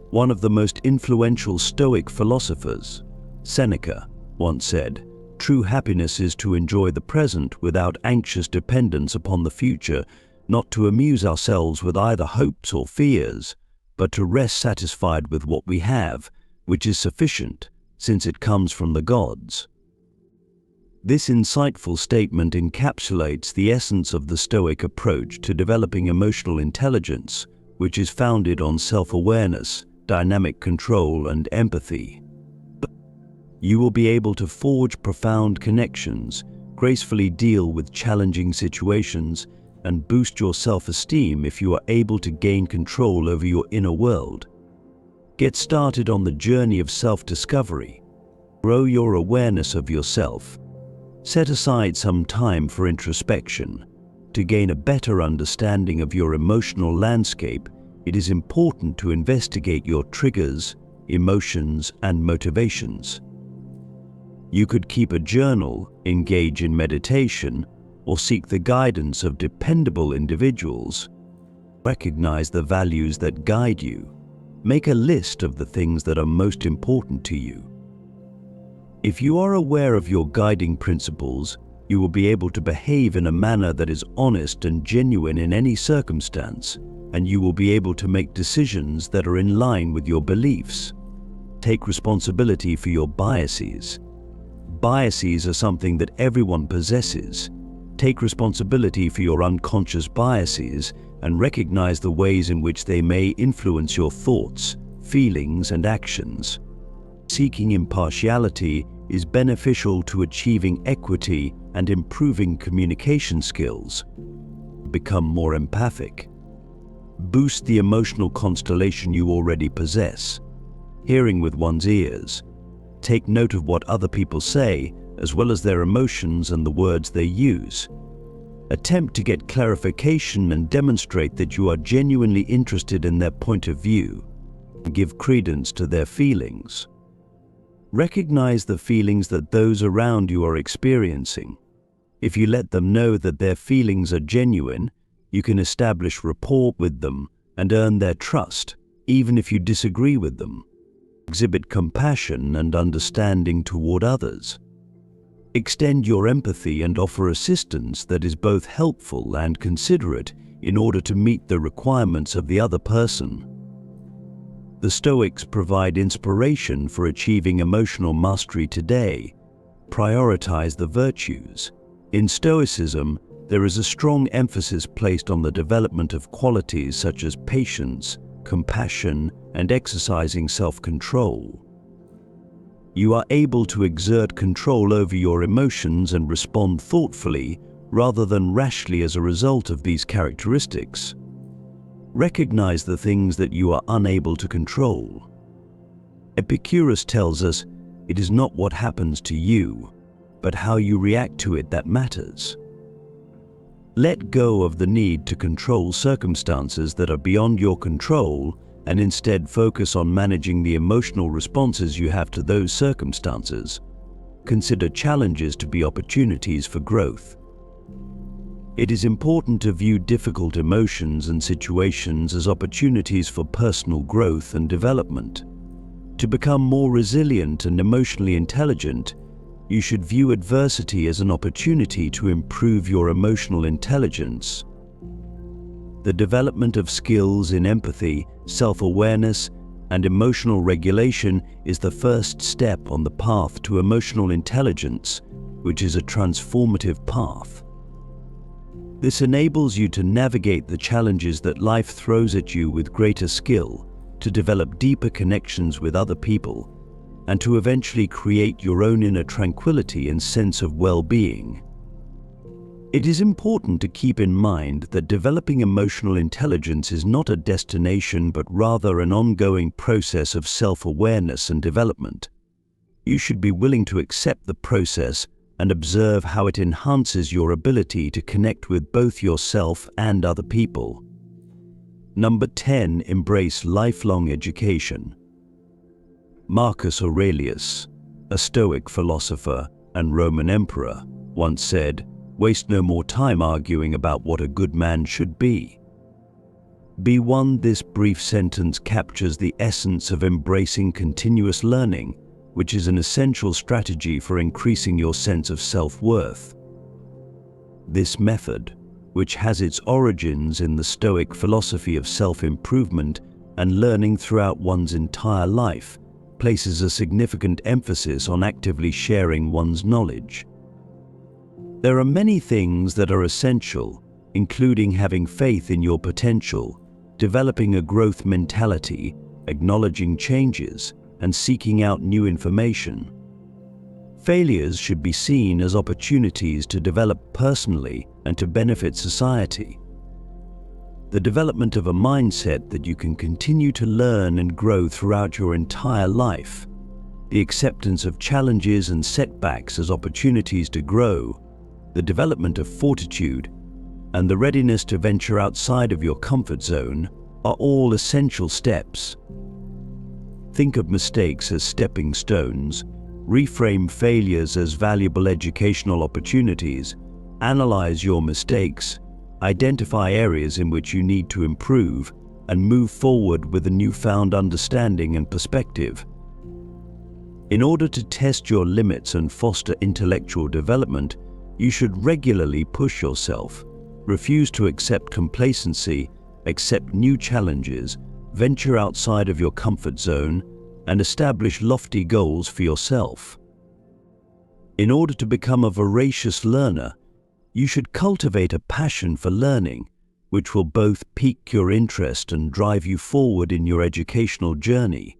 One of the most influential Stoic philosophers, Seneca, once said, "True happiness is to enjoy the present without anxious dependence upon the future, not to amuse ourselves with either hopes or fears, but to rest satisfied with what we have, which is sufficient, since it comes from the gods." This insightful statement encapsulates the essence of the Stoic approach to developing emotional intelligence, which is founded on self-awareness, dynamic control, and empathy. You will be able to forge profound connections, gracefully deal with challenging situations, and boost your self-esteem if you are able to gain control over your inner world. Get started on the journey of self-discovery. Grow your awareness of yourself. Set aside some time for introspection. To gain a better understanding of your emotional landscape, it is important to investigate your triggers, emotions, and motivations. You could keep a journal, engage in meditation, or seek the guidance of dependable individuals. Recognize the values that guide you. Make a list of the things that are most important to you. If you are aware of your guiding principles, you will be able to behave in a manner that is honest and genuine in any circumstance, and you will be able to make decisions that are in line with your beliefs. Take responsibility for your biases. Biases are something that everyone possesses. Take responsibility for your unconscious biases and recognize the ways in which they may influence your thoughts, feelings, and actions. Seeking impartiality is beneficial to achieving equity and improving communication skills. Become more empathic. Boost the emotional constellation you already possess. Hearing with one's ears. Take note of what other people say, as well as their emotions and the words they use. Attempt to get clarification and demonstrate that you are genuinely interested in their point of view. Give credence to their feelings. Recognize the feelings that those around you are experiencing. If you let them know that their feelings are genuine, you can establish rapport with them and earn their trust, even if you disagree with them. Exhibit compassion and understanding toward others. Extend your empathy and offer assistance that is both helpful and considerate in order to meet the requirements of the other person. The Stoics provide inspiration for achieving emotional mastery today. Prioritize the virtues. In Stoicism, there is a strong emphasis placed on the development of qualities such as patience, compassion, and exercising self-control. You are able to exert control over your emotions and respond thoughtfully rather than rashly as a result of these characteristics. Recognize the things that you are unable to control. Epicurus tells us, it is not what happens to you, but how you react to it that matters. Let go of the need to control circumstances that are beyond your control and instead focus on managing the emotional responses you have to those circumstances. Consider challenges to be opportunities for growth. It is important to view difficult emotions and situations as opportunities for personal growth and development. To become more resilient and emotionally intelligent, you should view adversity as an opportunity to improve your emotional intelligence. The development of skills in empathy, self-awareness, and emotional regulation is the first step on the path to emotional intelligence, which is a transformative path. This enables you to navigate the challenges that life throws at you with greater skill, to develop deeper connections with other people, and to eventually create your own inner tranquility and sense of well-being. It is important to keep in mind that developing emotional intelligence is not a destination but rather an ongoing process of self-awareness and development. You should be willing to accept the process and observe how it enhances your ability to connect with both yourself and other people. Number 10. Embrace lifelong education. Marcus Aurelius, a Stoic philosopher and Roman emperor, once said, "Waste no more time arguing about what a good man should be." Be one. This brief sentence captures the essence of embracing continuous learning, which is an essential strategy for increasing your sense of self-worth. This method, which has its origins in the Stoic philosophy of self-improvement and learning throughout one's entire life, places a significant emphasis on actively sharing one's knowledge. There are many things that are essential, including having faith in your potential, developing a growth mentality, acknowledging changes, and seeking out new information. Failures should be seen as opportunities to develop personally and to benefit society. The development of a mindset that you can continue to learn and grow throughout your entire life, the acceptance of challenges and setbacks as opportunities to grow, the development of fortitude, and the readiness to venture outside of your comfort zone are all essential steps. Think of mistakes as stepping stones, reframe failures as valuable educational opportunities, analyze your mistakes, identify areas in which you need to improve, and move forward with a newfound understanding and perspective. In order to test your limits and foster intellectual development, you should regularly push yourself, refuse to accept complacency, accept new challenges, venture outside of your comfort zone, and establish lofty goals for yourself. In order to become a voracious learner, you should cultivate a passion for learning, which will both pique your interest and drive you forward in your educational journey.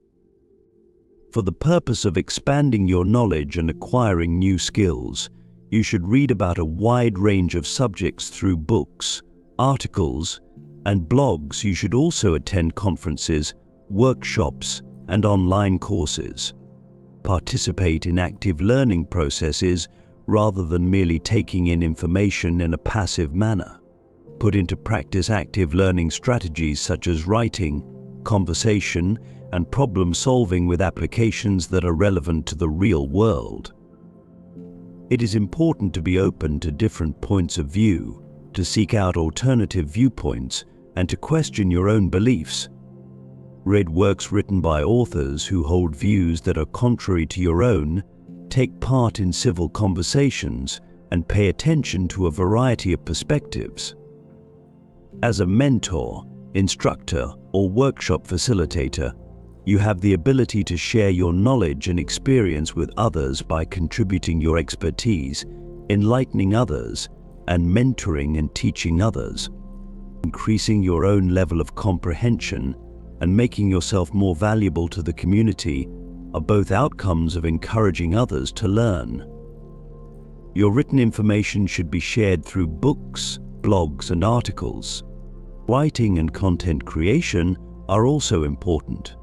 For the purpose of expanding your knowledge and acquiring new skills, you should read about a wide range of subjects through books, articles, and blogs. You should also attend conferences, workshops, and online courses. Participate in active learning processes rather than merely taking in information in a passive manner. Put into practice active learning strategies such as writing, conversation, and problem solving with applications that are relevant to the real world. It is important to be open to different points of view, to seek out alternative viewpoints, and to question your own beliefs. Read works written by authors who hold views that are contrary to your own, take part in civil conversations, and pay attention to a variety of perspectives. As a mentor, instructor, or workshop facilitator, you have the ability to share your knowledge and experience with others by contributing your expertise, enlightening others, and mentoring and teaching others. Increasing your own level of comprehension and making yourself more valuable to the community are both outcomes of encouraging others to learn. Your written information should be shared through books, blogs, and articles. Writing and content creation are also important.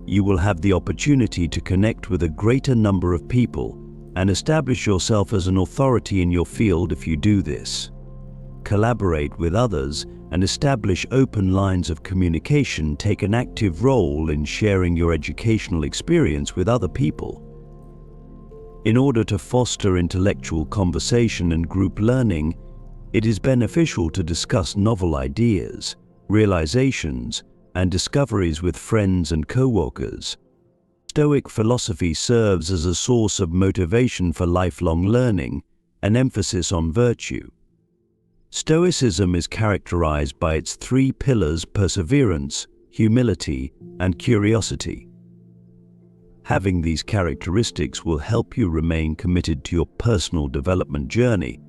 You will have the opportunity to connect with a greater number of people and establish yourself as an authority in your field if you do this. Collaborate with others and establish open lines of communication. Take an active role in sharing your educational experience with other people. In order to foster intellectual conversation and group learning, it is beneficial to discuss novel ideas, realizations, and discoveries with friends and co-workers. Stoic philosophy serves as a source of motivation for lifelong learning, an emphasis on virtue. Stoicism is characterized by its three pillars: perseverance, humility, and curiosity. Having these characteristics will help you remain committed to your personal development journey,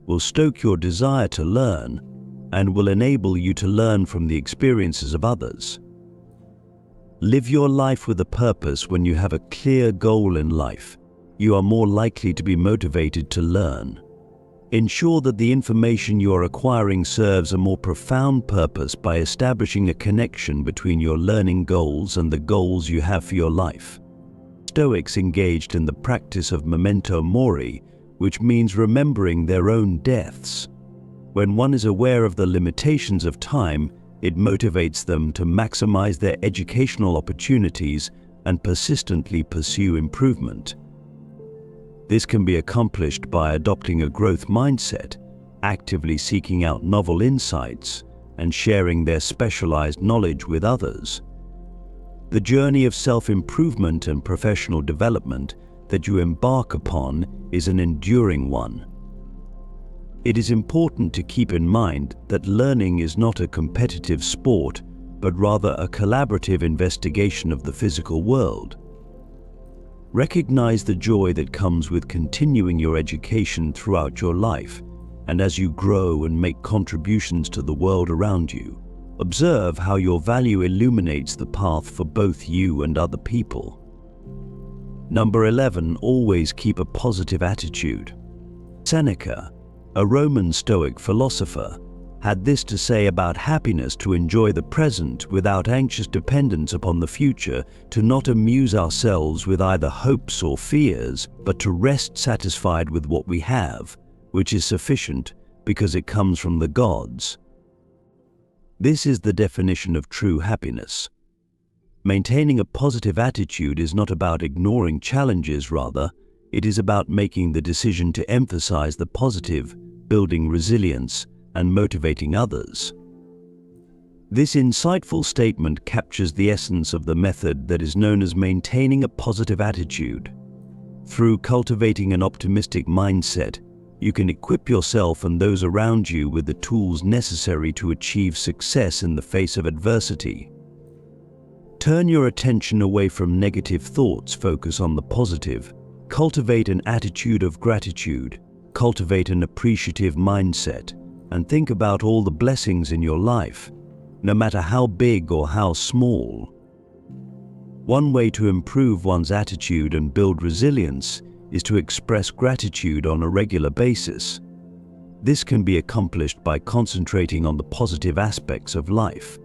will stoke your desire to learn, and will enable you to learn from the experiences of others. Live your life with a purpose. When you have a clear goal in life, you are more likely to be motivated to learn. Ensure that the information you are acquiring serves a more profound purpose by establishing a connection between your learning goals and the goals you have for your life. Stoics engaged in the practice of memento mori, which means remembering their own deaths. When one is aware of the limitations of time, it motivates them to maximize their educational opportunities and persistently pursue improvement. This can be accomplished by adopting a growth mindset, actively seeking out novel insights, and sharing their specialized knowledge with others. The journey of self-improvement and professional development that you embark upon is an enduring one. It is important to keep in mind that learning is not a competitive sport, but rather a collaborative investigation of the physical world. Recognize the joy that comes with continuing your education throughout your life, and as you grow and make contributions to the world around you, observe how your value illuminates the path for both you and other people. Number 11. Always keep a positive attitude. Seneca, a Roman Stoic philosopher, had this to say about happiness: to enjoy the present without anxious dependence upon the future, to not amuse ourselves with either hopes or fears, but to rest satisfied with what we have, which is sufficient because it comes from the gods. This is the definition of true happiness. Maintaining a positive attitude is not about ignoring challenges, rather, it is about making the decision to emphasize the positive, building resilience, and motivating others. This insightful statement captures the essence of the method that is known as maintaining a positive attitude. Through cultivating an optimistic mindset, you can equip yourself and those around you with the tools necessary to achieve success in the face of adversity. Turn your attention away from negative thoughts, focus on the positive. Cultivate an attitude of gratitude, cultivate an appreciative mindset, and think about all the blessings in your life, no matter how big or how small. One way to improve one's attitude and build resilience is to express gratitude on a regular basis. This can be accomplished by concentrating on the positive aspects of life.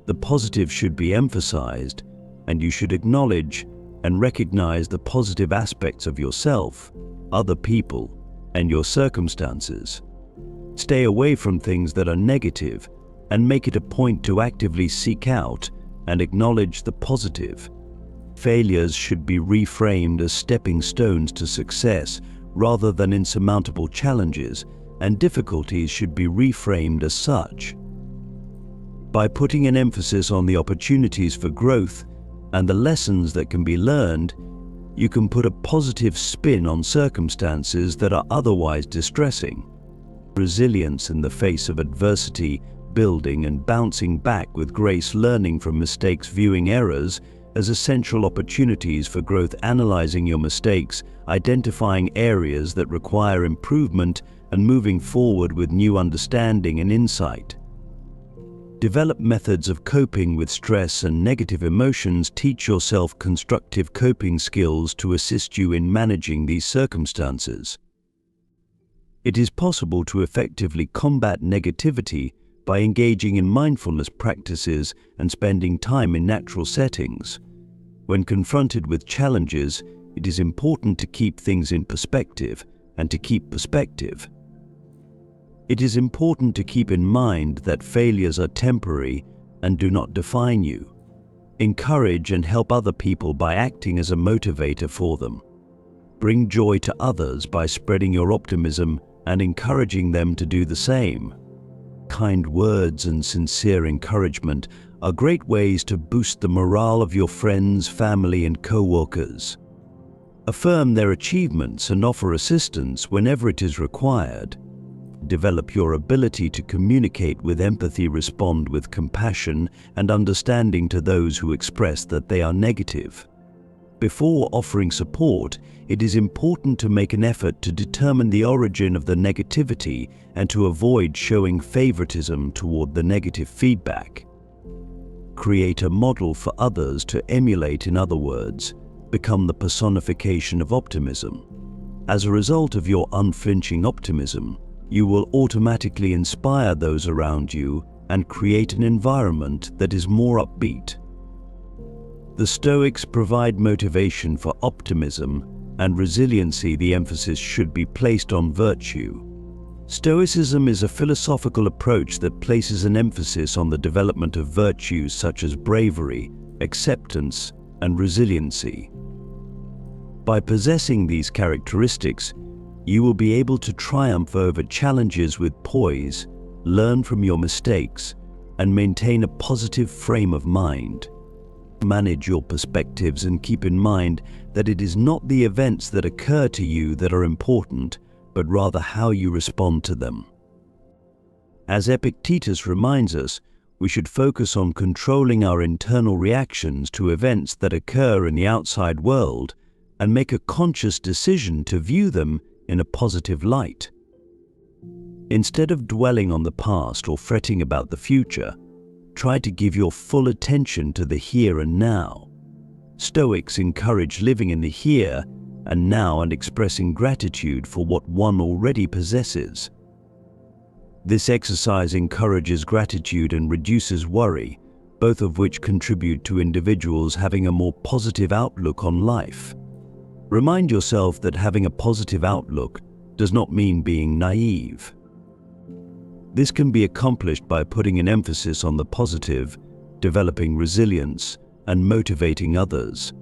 The positive should be emphasized, and you should acknowledge and recognize the positive aspects of yourself, other people, and your circumstances. Stay away from things that are negative and make it a point to actively seek out and acknowledge the positive. Failures should be reframed as stepping stones to success rather than insurmountable challenges, and difficulties should be reframed as such. By putting an emphasis on the opportunities for growth and the lessons that can be learned, you can put a positive spin on circumstances that are otherwise distressing. Resilience in the face of adversity, building and bouncing back with grace, learning from mistakes, viewing errors as essential opportunities for growth, analyzing your mistakes, identifying areas that require improvement, and moving forward with new understanding and insight. Develop methods of coping with stress and negative emotions. Teach yourself constructive coping skills to assist you in managing these circumstances. It is possible to effectively combat negativity by engaging in mindfulness practices and spending time in natural settings. When confronted with challenges, it is important to keep things in perspective and to keep perspective. It is important to keep in mind that failures are temporary and do not define you. Encourage and help other people by acting as a motivator for them. Bring joy to others by spreading your optimism and encouraging them to do the same. Kind words and sincere encouragement are great ways to boost the morale of your friends, family, and co-workers. Affirm their achievements and offer assistance whenever it is required. Develop your ability to communicate with empathy, respond with compassion and understanding to those who express that they are negative. Before offering support, it is important to make an effort to determine the origin of the negativity and to avoid showing favoritism toward the negative feedback. Create a model for others to emulate. In other words, become the personification of optimism. As a result of your unflinching optimism, you will automatically inspire those around you and create an environment that is more upbeat. The Stoics provide motivation for optimism and resiliency. The emphasis should be placed on virtue. Stoicism is a philosophical approach that places an emphasis on the development of virtues such as bravery, acceptance, and resiliency. By possessing these characteristics, you will be able to triumph over challenges with poise, learn from your mistakes, and maintain a positive frame of mind. Manage your perspectives and keep in mind that it is not the events that occur to you that are important, but rather how you respond to them. As Epictetus reminds us, we should focus on controlling our internal reactions to events that occur in the outside world and make a conscious decision to view them in a positive light. Instead of dwelling on the past or fretting about the future, try to give your full attention to the here and now. Stoics encourage living in the here and now and expressing gratitude for what one already possesses. This exercise encourages gratitude and reduces worry, both of which contribute to individuals having a more positive outlook on life. Remind yourself that having a positive outlook does not mean being naive. This can be accomplished by putting an emphasis on the positive, developing resilience, and motivating others.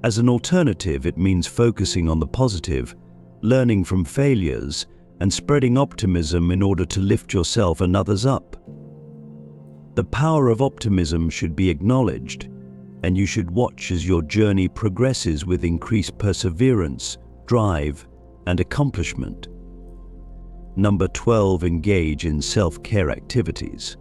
As an alternative, it means focusing on the positive, learning from failures, and spreading optimism in order to lift yourself and others up. The power of optimism should be acknowledged, and you should watch as your journey progresses with increased perseverance, drive, and accomplishment. Number 12. Engage in self-care activities.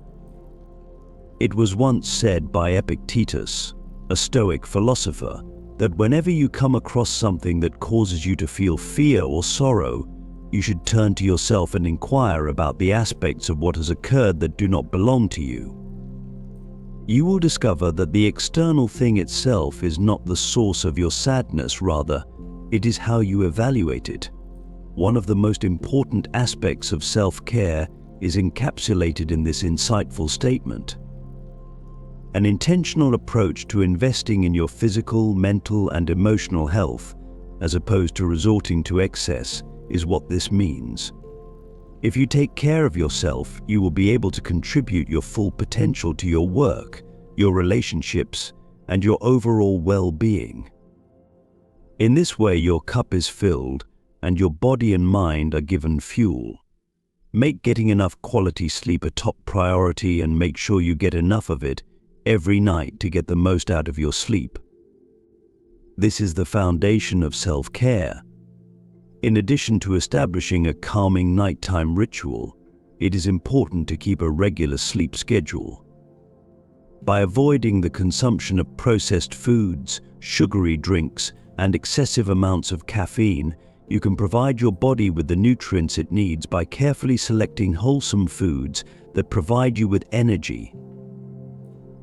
It was once said by Epictetus, a Stoic philosopher, that whenever you come across something that causes you to feel fear or sorrow, you should turn to yourself and inquire about the aspects of what has occurred that do not belong to you. You will discover that the external thing itself is not the source of your sadness, rather, it is how you evaluate it. One of the most important aspects of self-care is encapsulated in this insightful statement. An intentional approach to investing in your physical, mental, and emotional health, as opposed to resorting to excess, is what this means. If you take care of yourself, you will be able to contribute your full potential to your work your relationships, and your overall well-being. In this way, your cup is filled and your body and mind are given fuel. Make getting enough quality sleep a top priority and make sure you get enough of it every night to get the most out of your sleep. This is the foundation of self-care. In addition to establishing a calming nighttime ritual, it is important to keep a regular sleep schedule. By avoiding the consumption of processed foods, sugary drinks, and excessive amounts of caffeine, you can provide your body with the nutrients it needs by carefully selecting wholesome foods that provide you with energy.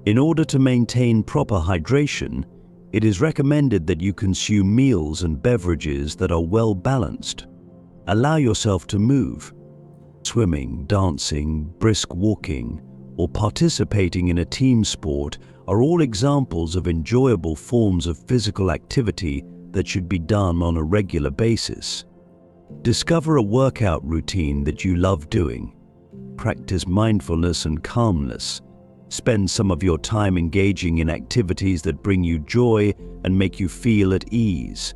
In order to maintain proper hydration, it is recommended that you consume meals and beverages that are well balanced. Allow yourself to move. Swimming, dancing, brisk walking, or participating in a team sport are all examples of enjoyable forms of physical activity that should be done on a regular basis. Discover a workout routine that you love doing. Practice mindfulness and calmness. Spend some of your time engaging in activities that bring you joy and make you feel at ease.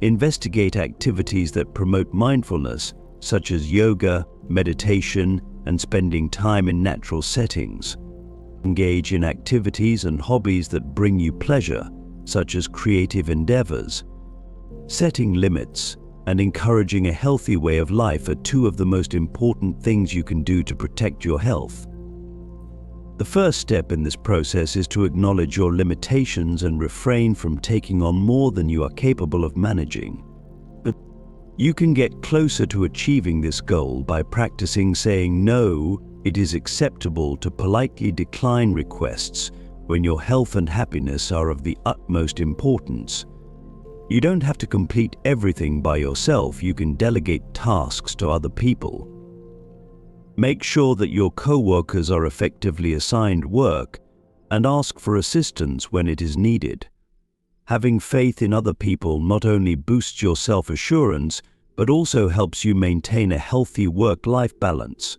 Investigate activities that promote mindfulness, such as yoga, meditation, and spending time in natural settings. Engage in activities and hobbies that bring you pleasure, such as creative endeavors. Setting limits and encouraging a healthy way of life are two of the most important things you can do to protect your health. The first step in this process is to acknowledge your limitations and refrain from taking on more than you are capable of managing. You can get closer to achieving this goal by practicing saying no. It is acceptable to politely decline requests when your health and happiness are of the utmost importance. You don't have to complete everything by yourself. You can delegate tasks to other people. Make sure that your co-workers are effectively assigned work and ask for assistance when it is needed. Having faith in other people not only boosts your self-assurance, but also helps you maintain a healthy work-life balance.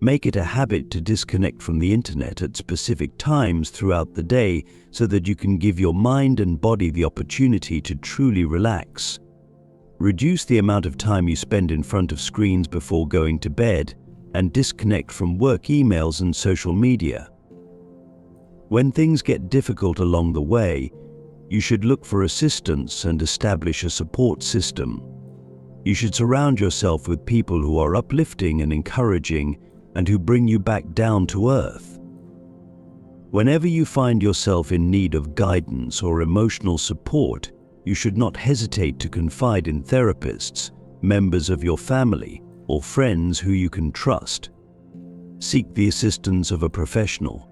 Make it a habit to disconnect from the internet at specific times throughout the day so that you can give your mind and body the opportunity to truly relax. Reduce the amount of time you spend in front of screens before going to bed and disconnect from work emails and social media. When things get difficult along the way, you should look for assistance and establish a support system. You should surround yourself with people who are uplifting and encouraging and who bring you back down to earth. Whenever you find yourself in need of guidance or emotional support, you should not hesitate to confide in therapists, members of your family, or friends who you can trust. Seek the assistance of a professional.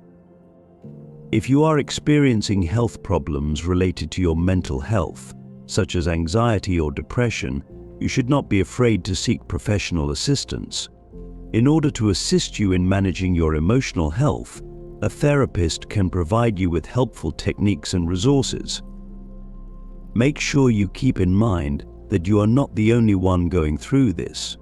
If you are experiencing health problems related to your mental health, such as anxiety or depression, you should not be afraid to seek professional assistance. In order to assist you in managing your emotional health, a therapist can provide you with helpful techniques and resources. Make sure you keep in mind that you are not the only one going through this.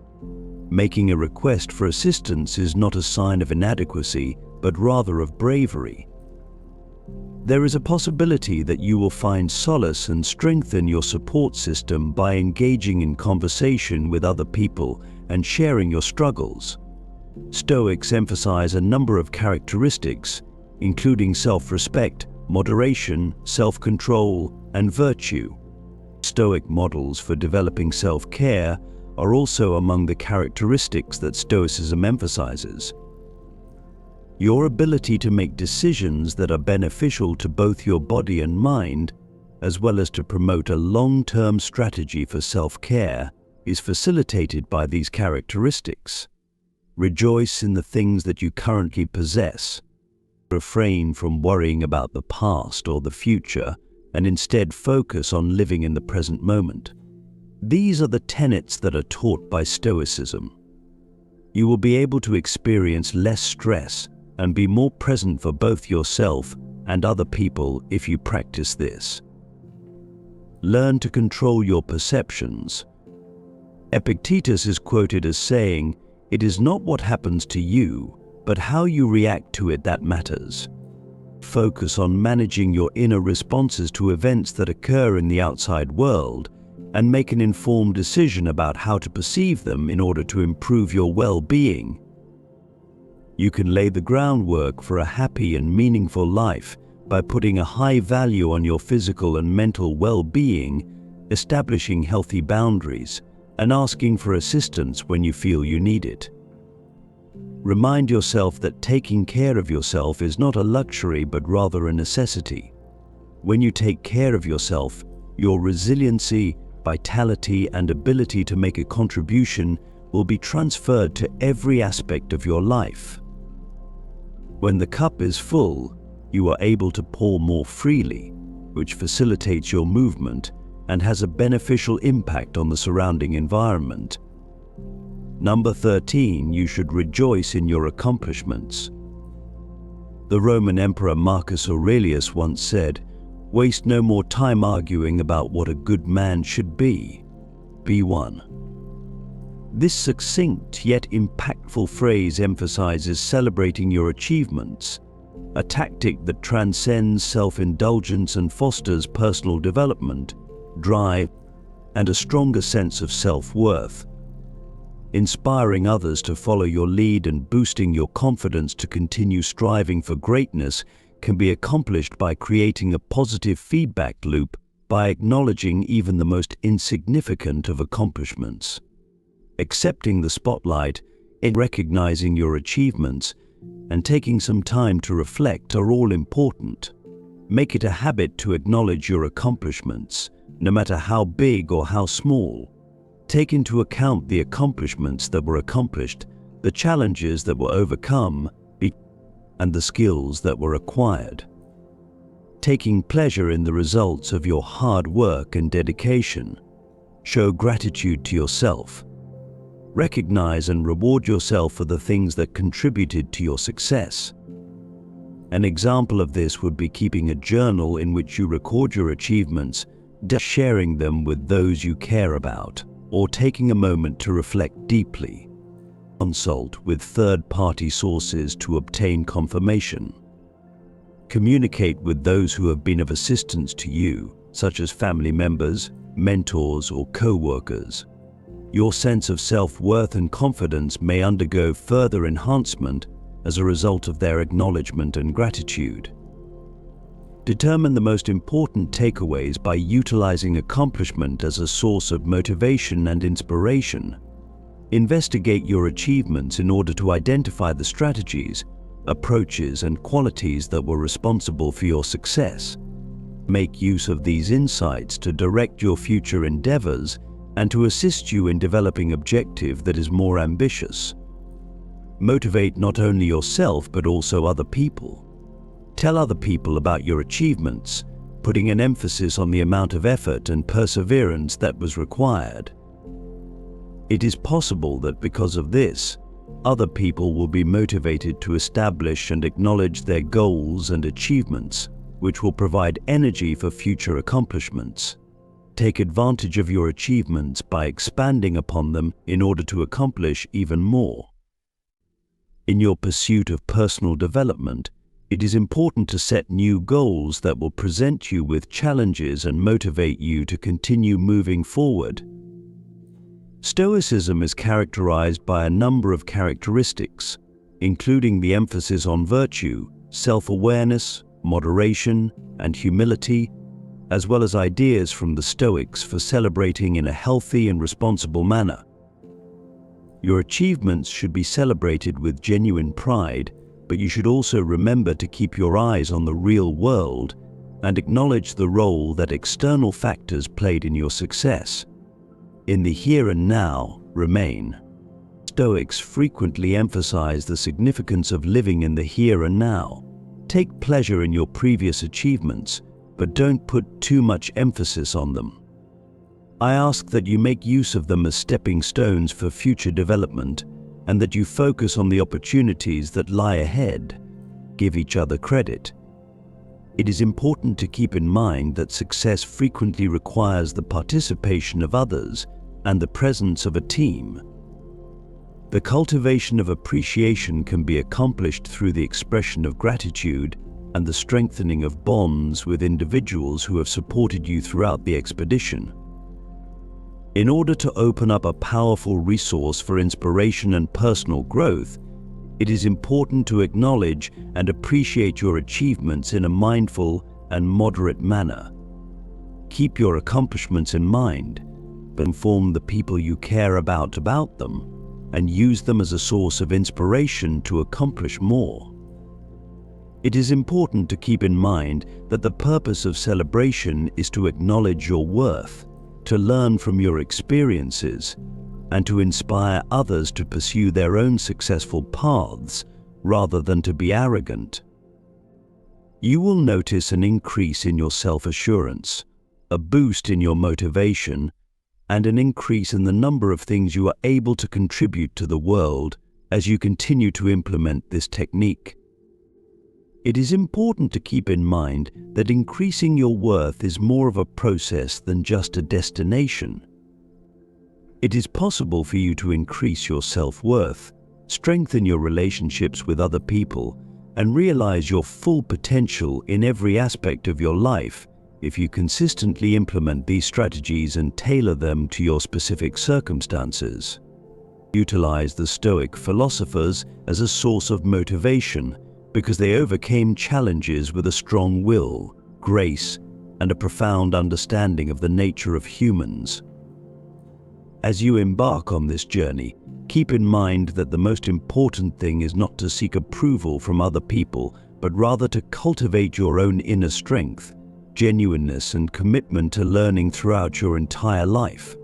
Making a request for assistance is not a sign of inadequacy, but rather of bravery. There is a possibility that you will find solace and strengthen your support system by engaging in conversation with other people and sharing your struggles. Stoics emphasize a number of characteristics, including self-respect, moderation, self-control, and virtue. Stoic models for developing self-care are also among the characteristics that Stoicism emphasizes. Your ability to make decisions that are beneficial to both your body and mind, as well as to promote a long-term strategy for self-care, is facilitated by these characteristics. Rejoice in the things that you currently possess. Refrain from worrying about the past or the future, and instead focus on living in the present moment. These are the tenets that are taught by Stoicism. You will be able to experience less stress and be more present for both yourself and other people if you practice this. Learn to control your perceptions. Epictetus is quoted as saying, "It is not what happens to you, but how you react to it that matters." Focus on managing your inner responses to events that occur in the outside world and make an informed decision about how to perceive them in order to improve your well-being. You can lay the groundwork for a happy and meaningful life by putting a high value on your physical and mental well-being, establishing healthy boundaries, and asking for assistance when you feel you need it. Remind yourself that taking care of yourself is not a luxury but rather a necessity. When you take care of yourself, your resiliency, vitality, and ability to make a contribution will be transferred to every aspect of your life. When the cup is full, you are able to pour more freely, which facilitates your movement and has a beneficial impact on the surrounding environment. Number 13, you should rejoice in your accomplishments. The Roman Emperor Marcus Aurelius once said, "Waste no more time arguing about what a good man should be. Be one." This succinct yet impactful phrase emphasizes celebrating your achievements, a tactic that transcends self-indulgence and fosters personal development, drive, and a stronger sense of self-worth. Inspiring others to follow your lead and boosting your confidence to continue striving for greatness can be accomplished by creating a positive feedback loop by acknowledging even the most insignificant of accomplishments. Accepting the spotlight, recognizing your achievements, and taking some time to reflect are all important. Make it a habit to acknowledge your accomplishments, no matter how big or how small. Take into account the accomplishments that were accomplished, the challenges that were overcome, and the skills that were acquired. Taking pleasure in the results of your hard work and dedication. Show gratitude to yourself. Recognize and reward yourself for the things that contributed to your success. An example of this would be keeping a journal in which you record your achievements, sharing them with those you care about, or taking a moment to reflect deeply. Consult with third-party sources to obtain confirmation. Communicate with those who have been of assistance to you, such as family members, mentors, or co-workers. Your sense of self-worth and confidence may undergo further enhancement as a result of their acknowledgement and gratitude. Determine the most important takeaways by utilizing accomplishment as a source of motivation and inspiration. Investigate your achievements in order to identify the strategies, approaches, and qualities that were responsible for your success. Make use of these insights to direct your future endeavors and to assist you in developing an objective that is more ambitious. Motivate not only yourself but also other people. Tell other people about your achievements, putting an emphasis on the amount of effort and perseverance that was required. It is possible that because of this, other people will be motivated to establish and acknowledge their goals and achievements, which will provide energy for future accomplishments. Take advantage of your achievements by expanding upon them in order to accomplish even more. In your pursuit of personal development, it is important to set new goals that will present you with challenges and motivate you to continue moving forward. Stoicism is characterized by a number of characteristics, including the emphasis on virtue, self-awareness, moderation, and humility, as well as ideas from the Stoics for celebrating in a healthy and responsible manner. Your achievements should be celebrated with genuine pride, but you should also remember to keep your eyes on the real world and acknowledge the role that external factors played in your success. In the here and now, remain. Stoics frequently emphasize the significance of living in the here and now. Take pleasure in your previous achievements, but don't put too much emphasis on them. I ask that you make use of them as stepping stones for future development, and that you focus on the opportunities that lie ahead. Give each other credit. It is important to keep in mind that success frequently requires the participation of others and the presence of a team. The cultivation of appreciation can be accomplished through the expression of gratitude, and the strengthening of bonds with individuals who have supported you throughout the expedition. In order to open up a powerful resource for inspiration and personal growth, it is important to acknowledge and appreciate your achievements in a mindful and moderate manner. Keep your accomplishments in mind, but inform the people you care about them, and use them as a source of inspiration to accomplish more. It is important to keep in mind that the purpose of celebration is to acknowledge your worth, to learn from your experiences, and to inspire others to pursue their own successful paths rather than to be arrogant. You will notice an increase in your self-assurance, a boost in your motivation, and an increase in the number of things you are able to contribute to the world as you continue to implement this technique. It is important to keep in mind that increasing your worth is more of a process than just a destination. It is possible for you to increase your self-worth, strengthen your relationships with other people, and realize your full potential in every aspect of your life if you consistently implement these strategies and tailor them to your specific circumstances. Utilize the Stoic philosophers as a source of motivation because they overcame challenges with a strong will, grace, and a profound understanding of the nature of humans. As you embark on this journey, keep in mind that the most important thing is not to seek approval from other people, but rather to cultivate your own inner strength, genuineness, and commitment to learning throughout your entire life.